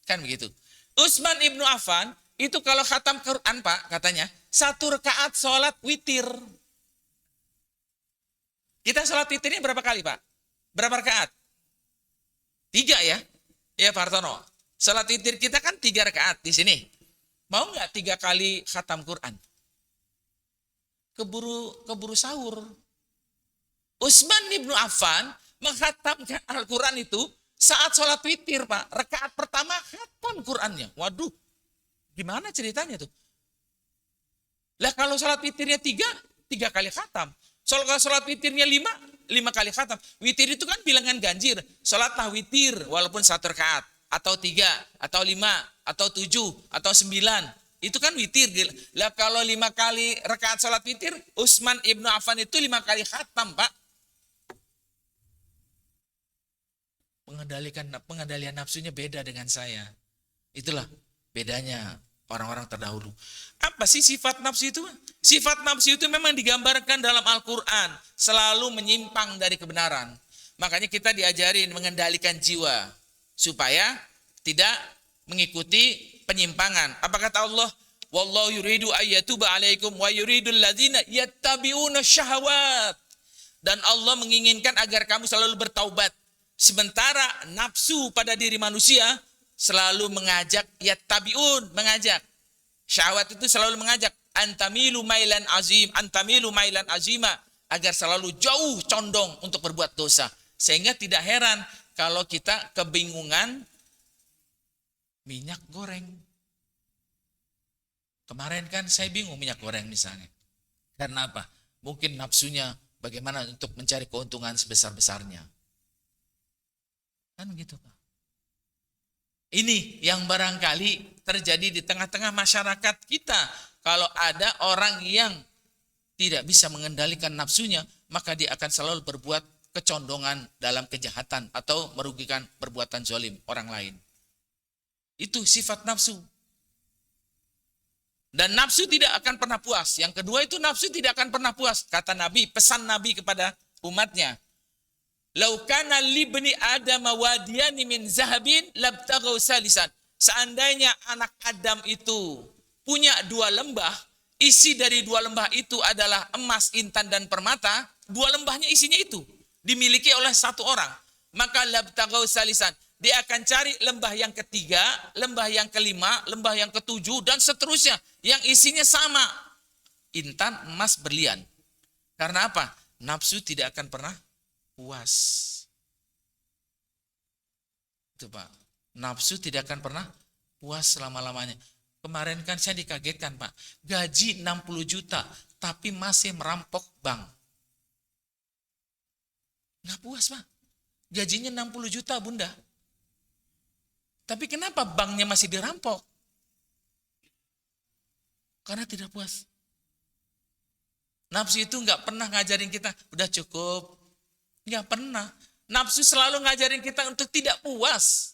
Kan begitu. Utsman ibnu Affan, itu kalau khatam Quran Pak, katanya, 1 rakaat sholat witir. Kita sholat witirnya berapa kali Pak? Berapa rakaat? 3 ya? Ya Pak Hartono. Sholat witir kita kan 3 rakaat di sini. Mau nggak 3 kali khatam Quran? Keburu sahur. Utsman ibnu Affan menghatamkan Al-Quran itu saat sholat witir Pak. Rakaat pertama khatam Qurannya. Waduh, gimana ceritanya tuh? Lah kalau sholat witirnya 3 kali khatam. Kalau sholat witirnya 5 kali khatam. Witir itu kan bilangan ganjil. Sholatlah witir walaupun 1 rakaat. Atau 3, atau 5, atau 7, atau 9. Itu kan witir. Lah kalau 5 kali rakaat sholat witir, Utsman ibnu Affan itu 5 kali khatam Pak. Pengendalian nafsunya beda dengan saya. Itulah bedanya orang-orang terdahulu. Apa sih sifat nafsu itu? Sifat nafsu itu memang digambarkan dalam Al-Quran. Selalu menyimpang dari kebenaran. Makanya kita diajarin mengendalikan jiwa. Supaya tidak mengikuti penyimpangan. Apa kata Allah? Wallahu yuridu ayyatuba alaikum wa yuridul ladzina yattabi'una syahawat. Dan Allah menginginkan agar kamu selalu bertaubat. Sementara nafsu pada diri manusia selalu mengajak, yattabi'un, mengajak. Syahwat itu selalu mengajak, antamilu mailan azima, agar selalu jauh condong untuk berbuat dosa. Sehingga tidak heran kalau kita kebingungan minyak goreng. Kemarin kan saya bingung minyak goreng misalnya. Karena apa? Mungkin nafsunya bagaimana untuk mencari keuntungan sebesar-besarnya. Kan gitu Pak. Ini yang barangkali terjadi di tengah-tengah masyarakat kita. Kalau ada orang yang tidak bisa mengendalikan nafsunya, maka dia akan selalu berbuat kecondongan dalam kejahatan atau merugikan perbuatan zalim orang lain. Itu sifat nafsu. Dan nafsu tidak akan pernah puas. Yang kedua itu nafsu tidak akan pernah puas. Kata Nabi, pesan Nabi kepada umatnya. Lau kana libni Adam wadiyani min zahabin labtagau salisan. Seandainya anak Adam itu punya 2 lembah, isi dari 2 lembah itu adalah emas, intan, dan permata, 2 lembahnya isinya itu dimiliki oleh 1 orang. Maka labtagau salisan. Dia akan cari lembah yang ketiga, lembah yang kelima, lembah yang ketujuh, dan seterusnya. Yang isinya sama. Intan, emas, berlian. Karena apa? Nafsu tidak akan pernah puas. Itu Pak. Nafsu tidak akan pernah puas selama-lamanya. Kemarin kan saya dikagetkan Pak. Gaji 60 juta, tapi masih merampok bank. Nggak puas Pak. Gajinya 60 juta Bunda. Tapi kenapa banknya masih dirampok? Karena tidak puas. Nafsu itu nggak pernah ngajarin kita, udah cukup. Nggak pernah. Nafsu selalu ngajarin kita untuk tidak puas.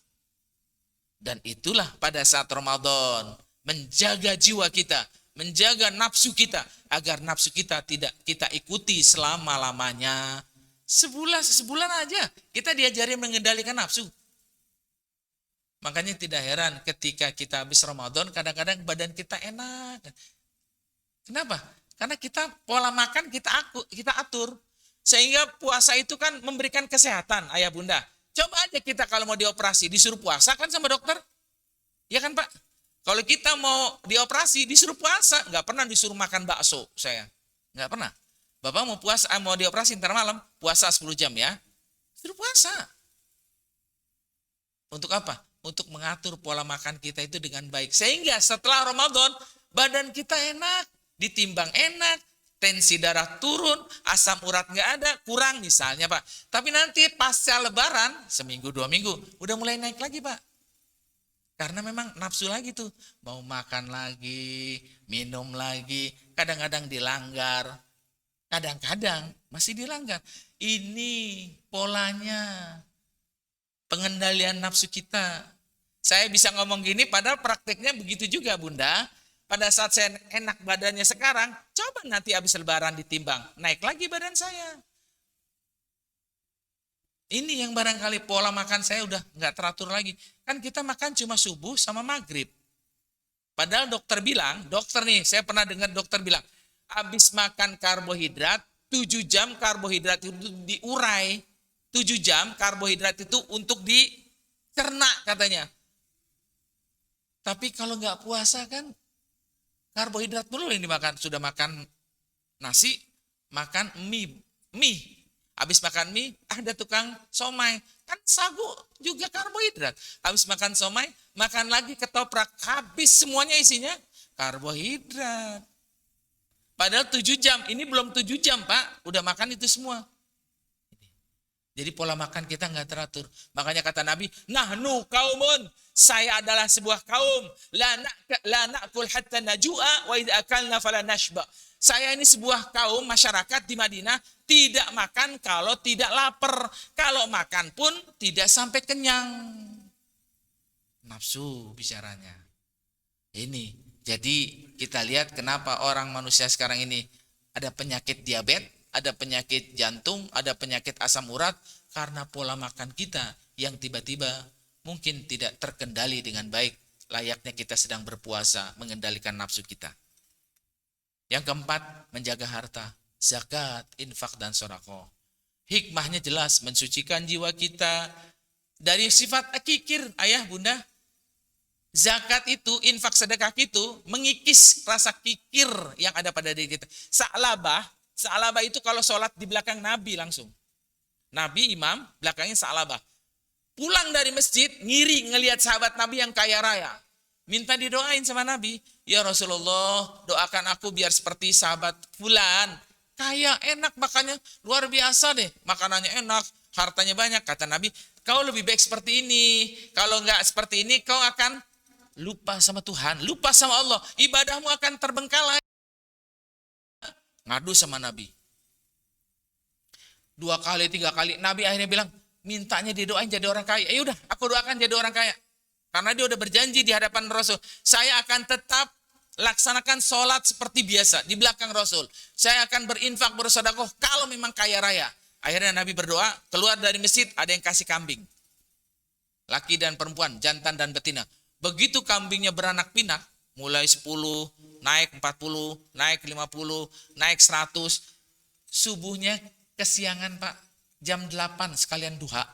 Dan itulah pada saat Ramadan, menjaga jiwa kita, menjaga nafsu kita, agar nafsu kita tidak kita ikuti selama-lamanya. Sebulan aja kita diajarin mengendalikan nafsu. Makanya tidak heran ketika kita habis Ramadan, kadang-kadang badan kita enak. Kenapa? Karena kita pola makan kita atur. Sehingga puasa itu kan memberikan kesehatan, ayah bunda. Coba aja kita kalau mau dioperasi, disuruh puasa kan sama dokter. Ya kan Pak? Kalau kita mau dioperasi, disuruh puasa. Nggak pernah disuruh makan bakso saya. Nggak pernah. Bapak mau puasa, mau dioperasi ntar malam, puasa 10 jam ya. Suruh puasa. Untuk apa? Untuk mengatur pola makan kita itu dengan baik. Sehingga setelah Ramadan, badan kita enak, ditimbang enak, tensi darah turun, asam urat nggak ada, kurang misalnya Pak. Tapi nanti pasca lebaran, seminggu 2 minggu, udah mulai naik lagi Pak. Karena memang nafsu lagi tuh, mau makan lagi, minum lagi, kadang-kadang dilanggar, kadang-kadang masih dilanggar. Ini polanya pengendalian nafsu kita. Saya bisa ngomong gini, padahal prakteknya begitu juga Bunda. pada saat saya enak badannya sekarang, coba nanti habis lebaran ditimbang, naik lagi badan saya. Ini yang barangkali pola makan saya udah nggak teratur lagi. Kan kita makan cuma subuh sama maghrib. Padahal dokter bilang, dokter nih, saya pernah dengar dokter bilang, habis makan karbohidrat, 7 jam karbohidrat itu diurai. 7 jam karbohidrat itu untuk dicerna katanya. Tapi kalau nggak puasa kan, karbohidrat dulu yang dimakan. Sudah makan nasi, makan mie. Habis makan mie, ada tukang somai. Kan sagu juga karbohidrat. Habis makan somai, makan lagi ketoprak. Habis semuanya isinya karbohidrat. Padahal 7 jam, ini belum 7 jam Pak. Udah makan itu semua. Jadi pola makan kita nggak teratur. Makanya kata Nabi, nahnu kaumun, saya adalah sebuah kaum, la na'kul hatta najua wa idza akalna fala nashba. Saya ini sebuah kaum masyarakat di Madinah tidak makan kalau tidak lapar. Kalau makan pun tidak sampai kenyang. Nafsu bicaranya. Ini. Jadi kita lihat kenapa orang manusia sekarang ini ada penyakit diabetes, ada penyakit jantung, ada penyakit asam urat karena pola makan kita yang tiba-tiba mungkin tidak terkendali dengan baik. Layaknya kita sedang berpuasa mengendalikan nafsu kita. Yang keempat, menjaga harta, zakat, infak, dan sedekah. Hikmahnya jelas, mensucikan jiwa kita dari sifat kikir, ayah, bunda. Zakat itu, infak, sedekah itu mengikis rasa kikir yang ada pada diri kita. Sa'labah itu kalau sholat di belakang Nabi langsung. Nabi imam, belakangnya sa'labah. Pulang dari masjid, ngiri ngelihat sahabat Nabi yang kaya raya. Minta didoain sama Nabi. Ya Rasulullah, doakan aku biar seperti sahabat fulan. Kaya, enak, makannya luar biasa deh. Makanannya enak, hartanya banyak. Kata Nabi, kau lebih baik seperti ini. Kalau enggak seperti ini, kau akan lupa sama Tuhan. Lupa sama Allah. Ibadahmu akan terbengkalai. Ngadu sama Nabi. 2 kali, 3 kali. Nabi akhirnya bilang, mintanya didoain jadi orang kaya. Ya udah, aku doakan jadi orang kaya. Karena dia udah berjanji di hadapan Rasul. Saya akan tetap laksanakan sholat seperti biasa di belakang Rasul. Saya akan berinfak, bersedekah kalau memang kaya raya. Akhirnya Nabi berdoa, keluar dari masjid ada yang kasih kambing. Laki dan perempuan, jantan dan betina. Begitu kambingnya beranak pinak, mulai 10, naik 40, naik 50, naik 100. Subuhnya kesiangan Pak, jam 8 sekalian duha.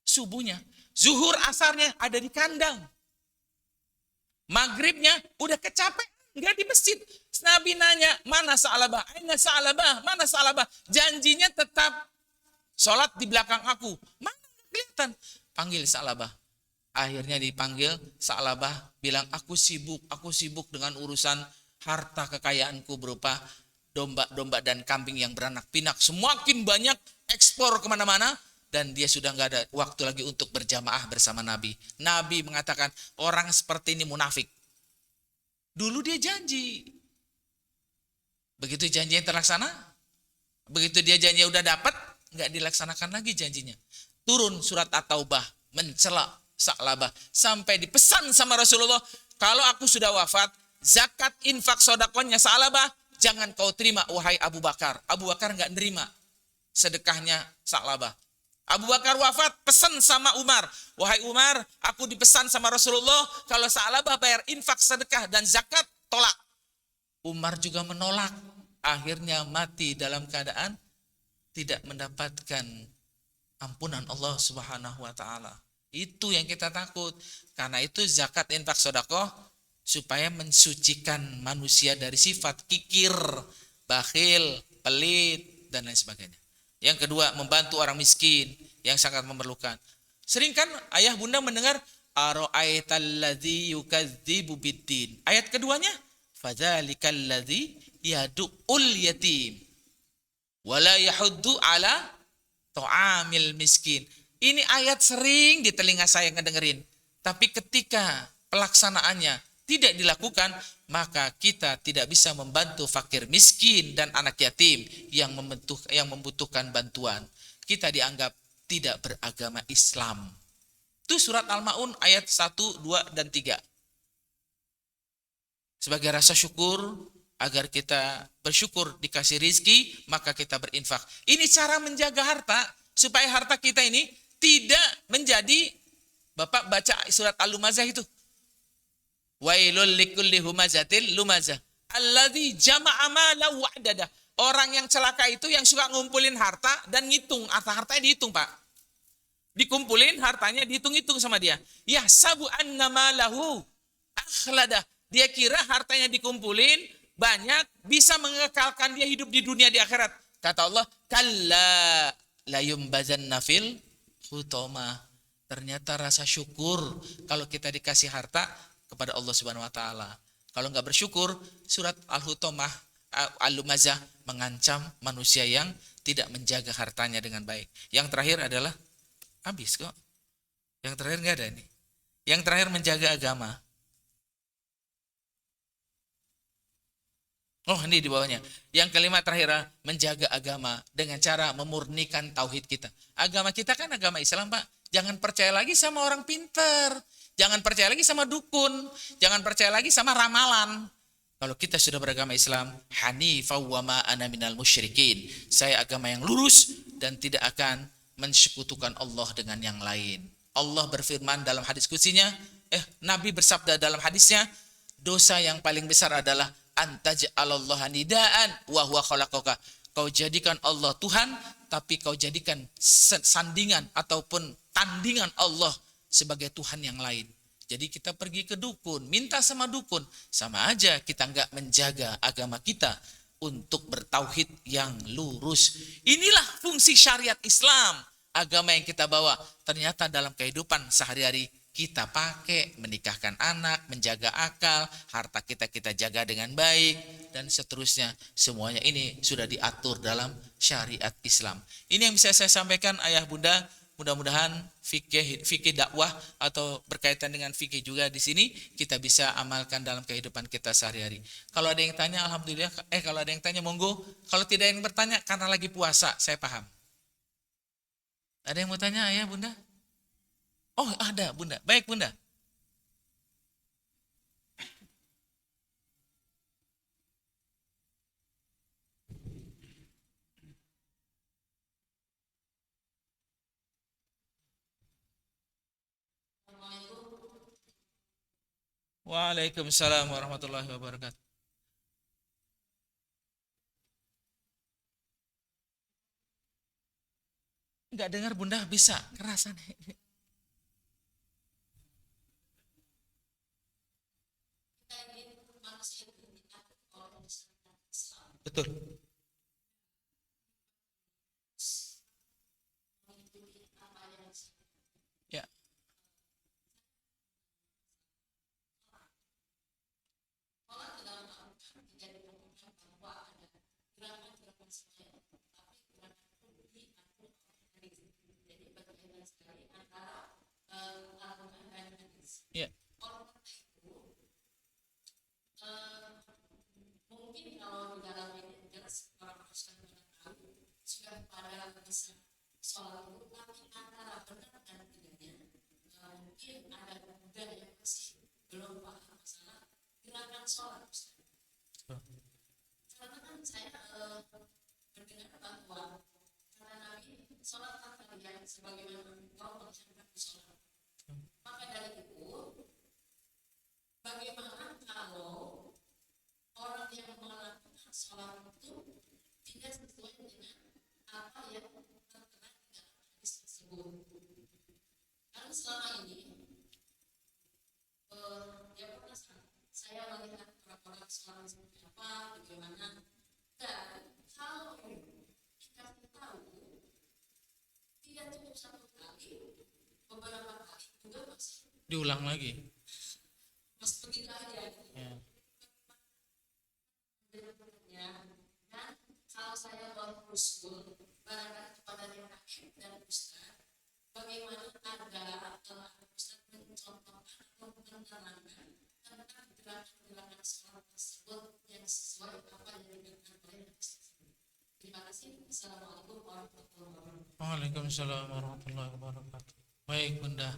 Subuhnya. Zuhur asarnya ada di kandang. Maghribnya udah kecapean, nggak di masjid. Nabi nanya, mana Sa'labah? Aina Sa'labah? Mana Sa'labah? Janjinya tetap sholat di belakang aku. Mana kelihatan? Panggil Sa'labah. Akhirnya dipanggil, Sa'labah bilang, aku sibuk dengan urusan harta kekayaanku berupa domba-domba dan kambing yang beranak pinak. Semakin banyak ekspor kemana-mana. Dan dia sudah nggak ada waktu lagi untuk berjamaah bersama Nabi. Nabi mengatakan orang seperti ini munafik. Dulu dia janji. Begitu janjinya terlaksana, begitu dia janji udah dapat, nggak dilaksanakan lagi janjinya. Turun surat At-Taubah, mencela Sa'labah. Sampai dipesan sama Rasulullah, kalau aku sudah wafat, zakat, infak, sedekahnya Sa'labah, jangan kau terima wahai Abu Bakar. Abu Bakar nggak nerima sedekahnya Sa'labah. Abu Bakar wafat, pesan sama Umar. Wahai Umar, aku dipesan sama Rasulullah, kalau Sa'labah bayar infak, sedekah, dan zakat, tolak. Umar juga menolak. Akhirnya mati dalam keadaan tidak mendapatkan ampunan Allah Subhanahu wa ta'ala. Itu yang kita takut. Karena itu zakat, infak, sedekah supaya mensucikan manusia dari sifat kikir, bakhil, pelit, dan lain sebagainya. Yang kedua, membantu orang miskin yang sangat memerlukan. Sering kan ayah bunda mendengar ara'aitalladzi yukadzibu biddin. Ayat keduanya, fadzalikal ladzi yad'ul yatim wala yahuddu ala ta'amil miskin. Ini ayat sering di telinga saya ngedengerin. Tapi ketika pelaksanaannya tidak dilakukan, maka kita tidak bisa membantu fakir miskin dan anak yatim yang membutuhkan bantuan. Kita dianggap tidak beragama Islam. Itu surat Al-Ma'un ayat 1, 2, dan 3. Sebagai rasa syukur, agar kita bersyukur dikasih rizki, maka kita berinfak. Ini cara menjaga harta, supaya harta kita ini tidak menjadi, Bapak baca surat Al-Lumazah itu. Wailul likulli humazatil lumazah. Alladzi jama'a malahu wa'dadah. Orang yang celaka itu yang suka ngumpulin harta dan ngitung. Harta-hartanya dihitung, Pak. Dikumpulin hartanya, dihitung-hitung sama dia. Yahsabu anna malahu akhlada. Dia kira hartanya dikumpulin banyak, bisa mengekalkan dia hidup di dunia, di akhirat. Kata Allah, kalla la yumbazanna fil hutama. Ternyata rasa syukur kalau kita dikasih harta kepada Allah Subhanahu wa taala. Kalau nggak bersyukur, surat Al-Hutamah, Al-Lumazah mengancam manusia yang tidak menjaga hartanya dengan baik. Yang terakhir adalah habis kok. Yang terakhir nggak ada ini. Yang terakhir menjaga agama. Oh, ini di bawahnya. Yang kelima terakhir, menjaga agama dengan cara memurnikan tauhid kita. Agama kita kan agama Islam, Pak. Jangan percaya lagi sama orang pinter. Jangan percaya lagi sama dukun. Jangan percaya lagi sama ramalan. Kalau kita sudah beragama Islam, hanifan wa ma ana minal musyrikin. Saya agama yang lurus dan tidak akan mensekutukan Allah dengan yang lain. Allah berfirman dalam hadis qudsinya, Nabi bersabda dalam hadisnya, dosa yang paling besar adalah antaj'alallaha nidaan wa huwa khalaqaka. Kau jadikan Allah Tuhan, tapi kau jadikan sandingan ataupun tandingan Allah sebagai Tuhan yang lain. Jadi kita pergi ke dukun, minta sama dukun, sama aja kita nggak menjaga agama kita untuk bertauhid yang lurus. Inilah fungsi syariat Islam, agama yang kita bawa. Ternyata dalam kehidupan sehari-hari kita pakai, menikahkan anak, menjaga akal, harta kita jaga dengan baik, dan seterusnya. Semuanya ini sudah diatur dalam syariat Islam. Ini yang bisa saya sampaikan, ayah bunda. Mudah-mudahan fikih dakwah atau berkaitan dengan fikih juga di sini kita bisa amalkan dalam kehidupan kita sehari-hari. Kalau ada yang tanya, alhamdulillah. Kalau ada yang tanya, monggo. Kalau tidak ada yang bertanya, karena lagi puasa, saya paham. Ada yang mau tanya, ayah bunda? Oh, ada bunda. Baik bunda. Waalaikumsalam warahmatullahi wabarakatuh. Enggak dengar bunda, bisa kerasan. Betul. Ya. Ya. Mungkin kalau di dalam ini jelas orang Kristen tahu sudah pada bisa sholat itu, tapi antara benar dan tidaknya mungkin ada muda yang masih belum paham masalah gerakan sholat. Karena kan saya mendengar bahwa kata Nabi sholat tanpa kalian sebagaimana kau mengerjakan sholat. Maka dari itu, bagaimana kalau orang yang melakukan sholat itu tidak sesuai dengan apa yang tertera di dalam hadis tersebut? Karena selama ini ya pernah saya melihat orang-orang sholat seperti apa, bagaimana, dan kalau dikasih tahu tidak cukup satu kali, beberapa kali juga masih Diulang lagi. begitu aja. Ya. Dan kalau saya baru usul barangkali kepada yang hakim dan ustaz, bagaimana ada ustaz mencontohkan atau menerangkan tentang gerakan-gerakan sholat tersebut yang sesuai apa yang diberikan oleh hadis tersebut. Terima kasih. Assalamualaikum warahmatullahi wabarakatuh. Waalaikumsalam warahmatullahi wabarakatuh. Baik bunda.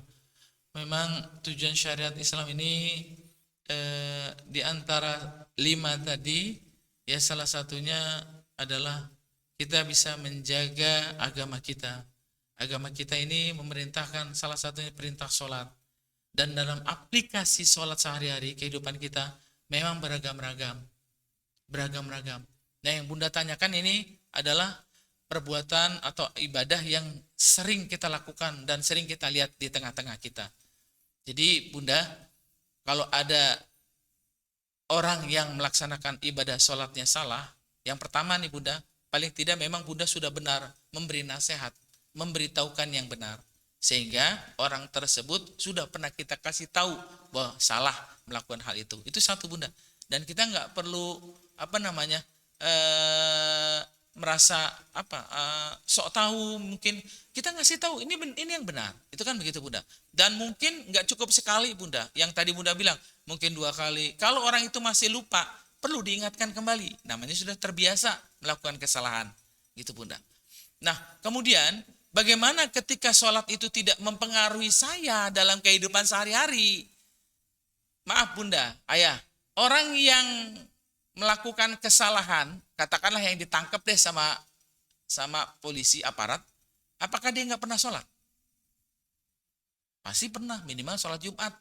Memang tujuan syariat Islam ini di antara 5 tadi, ya salah satunya adalah kita bisa menjaga agama kita. Agama kita ini memerintahkan salah satunya perintah sholat. Dan dalam aplikasi sholat sehari-hari kehidupan kita memang beragam-ragam. Beragam-ragam. Nah, yang Bunda tanyakan ini adalah perbuatan atau ibadah yang sering kita lakukan dan sering kita lihat di tengah-tengah kita. Jadi Bunda, kalau ada orang yang melaksanakan ibadah sholatnya salah, yang pertama nih Bunda, paling tidak memang Bunda sudah benar memberi nasihat, memberitahukan yang benar. Sehingga orang tersebut sudah pernah kita kasih tahu bahwa salah melakukan hal itu. Itu satu Bunda. Dan kita nggak perlu merasa sok tahu, mungkin kita ngasih tahu ini yang benar. Itu kan begitu Bunda. Dan mungkin nggak cukup sekali Bunda. Yang tadi Bunda bilang mungkin 2 kali. Kalau orang itu masih lupa, perlu diingatkan kembali. Namanya sudah terbiasa melakukan kesalahan. Gitu Bunda. Nah, kemudian bagaimana ketika sholat itu tidak mempengaruhi saya dalam kehidupan sehari-hari? Maaf Bunda, Ayah, orang yang melakukan kesalahan, katakanlah yang ditangkap deh sama polisi aparat, apakah dia nggak pernah sholat? Pasti pernah, minimal sholat Jumat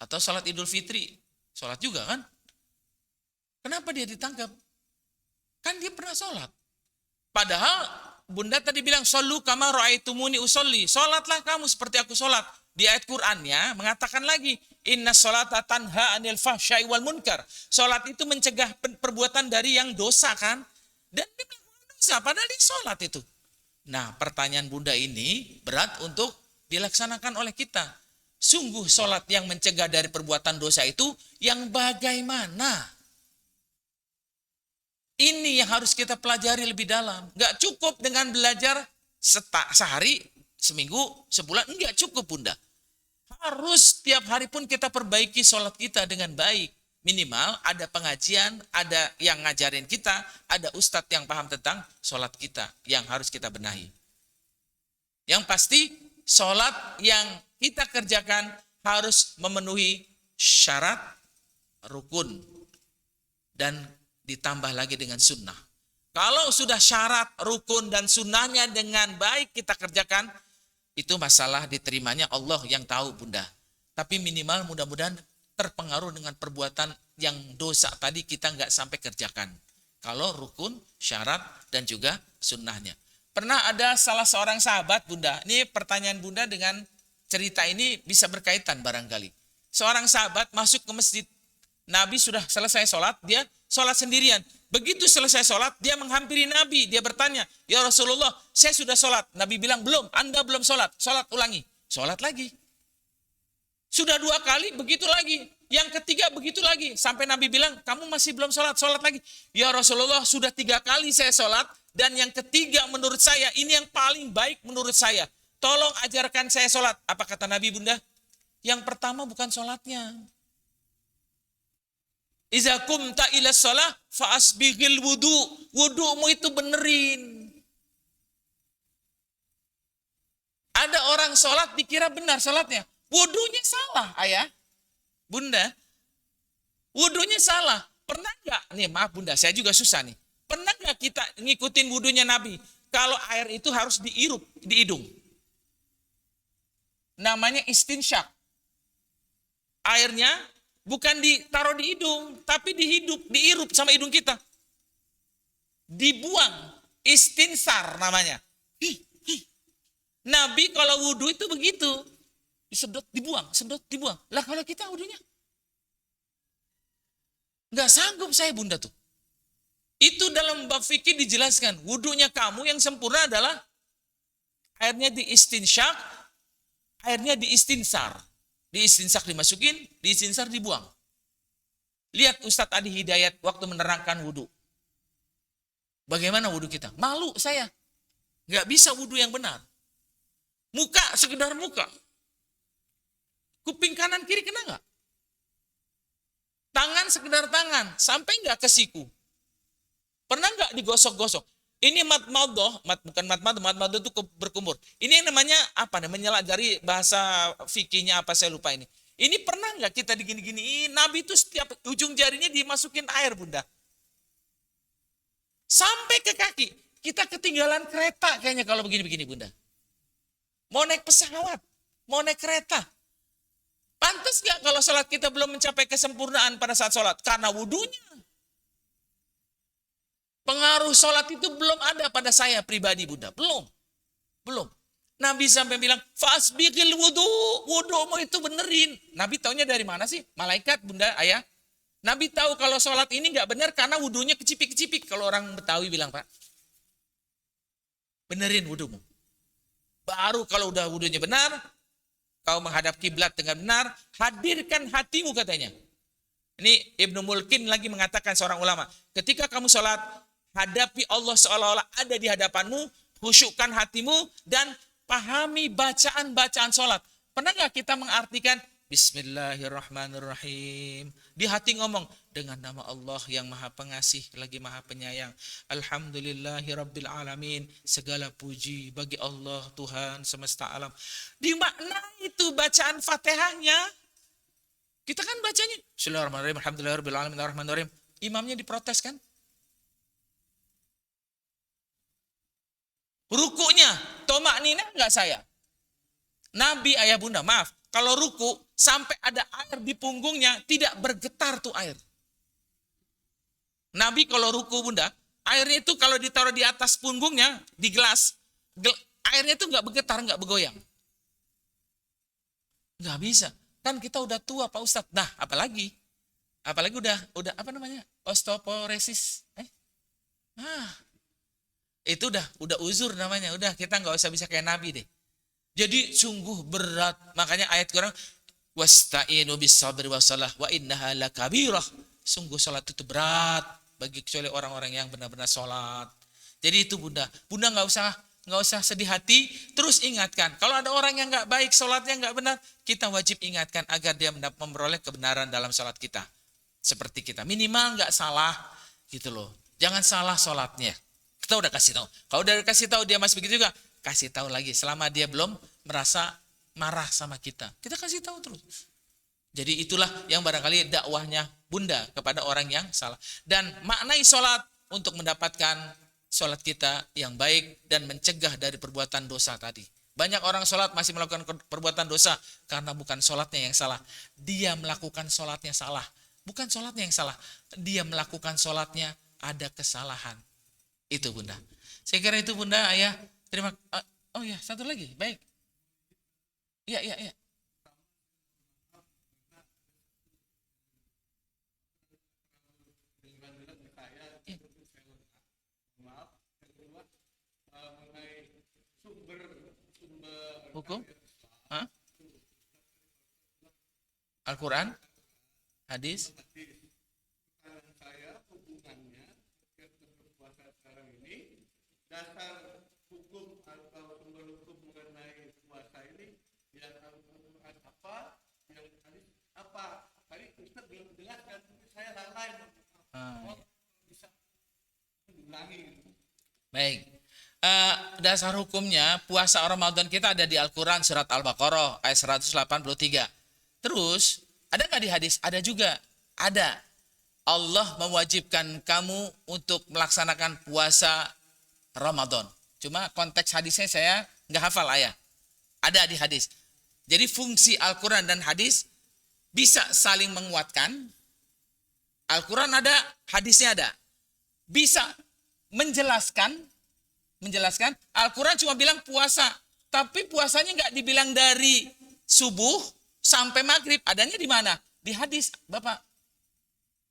atau sholat Idul Fitri, sholat juga kan? Kenapa dia ditangkap? Kan dia pernah sholat. Padahal Bunda tadi bilang shollu kama ra'aitumuni usolli. Sholatlah kamu seperti aku sholat. Di ayat Qur'annya mengatakan lagi, inna sholata tanha anil fahsyai wal munkar. Sholat itu mencegah perbuatan dari yang dosa kan. Dan dia dosa padahal dia sholat itu. Nah, pertanyaan Bunda ini berat untuk dilaksanakan oleh kita. Sungguh sholat yang mencegah dari perbuatan dosa itu yang bagaimana? Ini yang harus kita pelajari lebih dalam. Gak cukup dengan belajar sehari, seminggu, sebulan. Enggak cukup Bunda. Harus tiap hari pun kita perbaiki sholat kita dengan baik. Minimal ada pengajian, ada yang ngajarin kita, ada ustadz yang paham tentang sholat kita yang harus kita benahi. Yang pasti sholat yang kita kerjakan harus memenuhi syarat, rukun, dan ditambah lagi dengan sunnah. Kalau sudah syarat, rukun, dan sunnahnya dengan baik kita kerjakan, itu masalah diterimanya Allah yang tahu Bunda. Tapi minimal mudah-mudahan terpengaruh dengan perbuatan yang dosa tadi kita nggak sampai kerjakan. Kalau rukun, syarat, dan juga sunnahnya. Pernah ada salah seorang sahabat Bunda, ini pertanyaan Bunda dengan cerita ini bisa berkaitan barangkali. Seorang sahabat masuk ke masjid, Nabi sudah selesai sholat, dia sholat sendirian. Begitu selesai sholat, dia menghampiri Nabi. Dia bertanya, ya Rasulullah, saya sudah sholat. Nabi bilang, belum, Anda belum sholat. Sholat ulangi. Sholat lagi. Sudah 2 kali, begitu lagi. Yang ketiga, begitu lagi. Sampai Nabi bilang, kamu masih belum sholat, sholat lagi. Ya Rasulullah, sudah 3 kali saya sholat. Dan yang ketiga menurut saya, ini yang paling baik menurut saya. Tolong ajarkan saya sholat. Apa kata Nabi Bunda? Yang pertama bukan sholatnya. Iza kumta ila shalah fa asbighil wudu. Wudumu itu benerin. Ada orang sholat dikira benar sholatnya. Wudunya salah, Ayah. Bunda. Wudunya salah. Pernah nggak? Nih maaf Bunda, saya juga susah nih. Pernah nggak kita ngikutin wudunya Nabi? Kalau air itu harus diirup di hidung. Namanya istinsyak. Airnya bukan ditaruh di hidung, tapi diirup sama hidung kita. Dibuang, istinsar namanya. Nabi kalau wudhu itu begitu. Disedot, dibuang, sedot, dibuang. Lah kalau kita wudhunya? Nggak sanggup saya Bunda tuh. Itu dalam bab fikih dijelaskan. Wudhunya kamu yang sempurna adalah airnya diistinsyak, airnya diistinsar. Diistinsak dimasukin, diistinsar dibuang. Lihat Ustadz Adi Hidayat waktu menerangkan wudhu. Bagaimana wudhu kita? Malu saya. Nggak bisa wudhu yang benar. Muka, sekedar muka. Kuping kanan kiri kena nggak? Tangan sekedar tangan, sampai nggak ke siku. Pernah nggak digosok-gosok? Ini matmadoh, bukan matmadoh itu berkumur. Ini yang namanya apa? Menyelak dari bahasa fikihnya apa saya lupa ini. Ini pernah nggak kita digini-giniin? Nabi itu setiap ujung jarinya dimasukin air, Bunda. Sampai ke kaki. Kita ketinggalan kereta kayaknya kalau begini-begini, Bunda. Mau naik pesawat, mau naik kereta. Pantas nggak kalau sholat kita belum mencapai kesempurnaan pada saat sholat? Karena wudhunya. Pengaruh sholat itu belum ada pada saya pribadi, Bunda. Belum. Nabi sampai bilang, fasbiqil wudhu. Wudhumu itu benerin. Nabi taunya dari mana sih? Malaikat, Bunda, ayah. Nabi tahu kalau sholat ini nggak benar karena wudhunya kecipik-kecipik. Kalau orang Betawi bilang, Pak. Benerin wudhumu. Baru kalau udah wudhunya benar, kau menghadap kiblat dengan benar, hadirkan hatimu katanya. Ini Ibnu Mulkin lagi mengatakan seorang ulama, ketika kamu sholat, hadapi Allah seolah-olah ada di hadapanmu, khusyukkan hatimu, dan pahami bacaan-bacaan sholat. Pernah nggak kita mengartikan Bismillahirrahmanirrahim? Di hati ngomong, dengan nama Allah yang maha pengasih, lagi maha penyayang. Alhamdulillahirabbil alamin. Segala puji bagi Allah Tuhan semesta alam. Di makna itu bacaan Fatihahnya. Kita kan bacanya Bismillahirrahmanirrahim, Alhamdulillahirabbil alamin, Arrahmanirrahim. Imamnya diprotes kan? Rukunya, tomak nina enggak saya? Nabi ayah bunda, maaf. Kalau ruku, sampai ada air di punggungnya, tidak bergetar tuh air. Nabi kalau ruku bunda, airnya itu kalau ditaruh di atas punggungnya, di gelas, airnya itu enggak bergetar, enggak bergoyang. Enggak bisa. Kan kita udah tua Pak Ustadz. Nah, apalagi udah apa namanya? Osteoporosis. Itu udah uzur namanya. Udah kita nggak usah bisa kayak Nabi deh. Jadi sungguh berat. Makanya ayat Quran, wasta'inu bis-sabri was-salah wa innaha lakabirah. Sungguh salat itu berat bagi kecuali orang-orang yang benar-benar salat. Jadi itu Bunda nggak usah sedih hati, terus ingatkan. Kalau ada orang yang nggak baik, salatnya nggak benar, kita wajib ingatkan agar dia memperoleh kebenaran dalam salat kita. Seperti kita, minimal nggak salah gitu loh. Jangan salah salatnya. Kita udah kasih tahu. Kalau udah kasih tahu dia masih begitu juga, kasih tahu lagi selama dia belum merasa marah sama kita. Kita kasih tahu terus. Jadi itulah yang barangkali dakwahnya Bunda kepada orang yang salah. Dan maknai sholat untuk mendapatkan sholat kita yang baik dan mencegah dari perbuatan dosa tadi. Banyak orang sholat masih melakukan perbuatan dosa karena bukan sholatnya yang salah. Dia melakukan sholatnya salah. Bukan sholatnya yang salah. Dia melakukan sholatnya ada kesalahan. Itu Bunda. Saya kira itu Bunda, ayah. Oh ya, satu lagi. Baik. Iya. Hukum? Hah? Al-Quran? Hadis? Dasar hukum atau sumber hukum mengenai puasa ini yang Al-Quran apa, yang hadis apa. Tadi Ustaz belum menjelaskan, saya lalai. Bisa diulangi. Baik. Dasar hukumnya puasa Ramadan kita ada di Al-Quran surat Al-Baqarah ayat 183. Terus ada nggak di hadis? Ada juga. Ada. Allah mewajibkan kamu untuk melaksanakan puasa Ramadan. Cuma konteks hadisnya saya nggak hafal ayah. Ada di hadis. Jadi fungsi Al-Quran dan hadis bisa saling menguatkan. Al-Quran ada, hadisnya ada. Bisa menjelaskan. Al-Quran cuma bilang puasa. Tapi puasanya nggak dibilang dari subuh sampai maghrib. Adanya di mana? Di hadis, Bapak.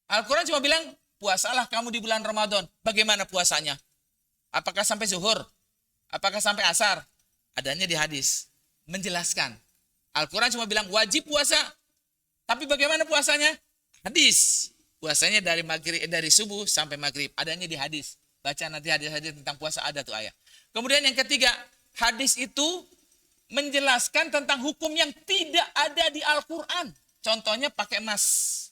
Al-Quran cuma bilang puasalah kamu di bulan Ramadan. Bagaimana puasanya? Apakah sampai zuhur? Apakah sampai asar? Adanya di hadis. Menjelaskan. Al-Quran cuma bilang wajib puasa. Tapi bagaimana puasanya? Hadis. Puasanya dari subuh sampai maghrib. Adanya di hadis. Baca nanti hadis-hadis tentang puasa ada tuh ayat. Kemudian yang ketiga, hadis itu menjelaskan tentang hukum yang tidak ada di Al-Quran. Contohnya pakai emas.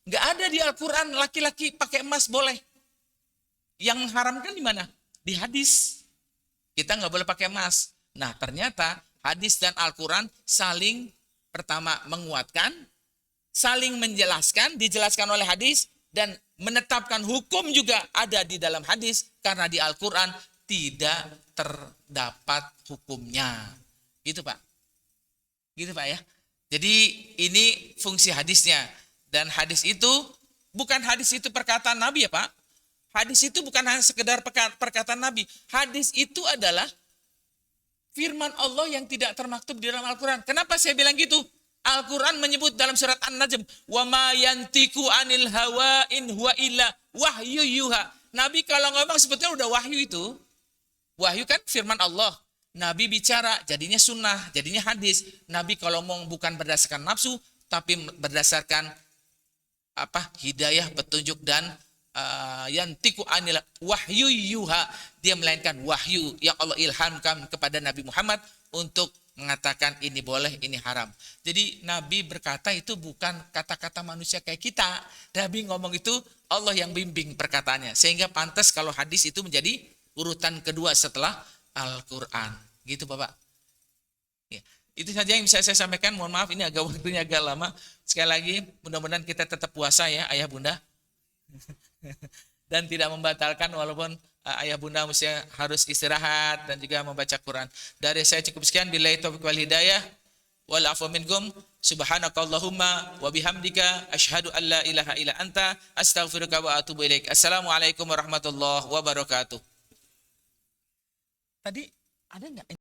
Nggak ada di Al-Quran laki-laki pakai emas boleh. Yang mengharamkan di mana? Di hadis. Kita nggak boleh pakai emas. Nah ternyata hadis dan Al-Quran saling Pertama, menguatkan, saling menjelaskan, dijelaskan oleh hadis, dan menetapkan hukum juga ada di dalam hadis, karena di Al-Quran tidak terdapat hukumnya. Gitu Pak. Gitu Pak ya. Jadi ini fungsi hadisnya. Dan hadis itu, bukan hadis itu perkataan Nabi ya Pak. Hadis itu bukan hanya sekedar perkataan Nabi. Hadis itu adalah firman Allah yang tidak termaktub di dalam Al-Quran. Kenapa saya bilang gitu? Al-Quran menyebut dalam surat An-Najm, wa ma yantiku anil hawa in huwa illa wahyu yuha. Nabi kalau ngomong sebetulnya udah wahyu itu. Wahyu kan firman Allah. Nabi bicara, jadinya sunnah, jadinya hadis. Nabi kalau ngomong bukan berdasarkan nafsu, tapi berdasarkan hidayah, petunjuk, dan yantiku anil wahyu yuha. Dia melainkan wahyu yang Allah ilhamkan kepada Nabi Muhammad untuk mengatakan ini boleh, ini haram. Jadi Nabi berkata itu bukan kata-kata manusia kayak kita. Nabi ngomong itu Allah yang bimbing perkataannya. Sehingga pantas kalau hadis itu menjadi urutan kedua setelah Al-Quran. Gitu Bapak. Ya, itu saja yang bisa saya sampaikan. Mohon maaf ini waktunya agak lama. Sekali lagi mudah-mudahan kita tetap puasa ya ayah bunda. Dan tidak membatalkan walaupun ayah bunda mesti harus istirahat dan juga membaca Quran. Dari saya cukup sekian. Billahi taufiq wal hidayah. Wal afu minkum. Subhanakallahumma wa bihamdika asyhadu an la ilaha illa anta astaghfiruka wa atubu ilaik. Assalamualaikum warahmatullahi wabarakatuh. Tadi ada enggak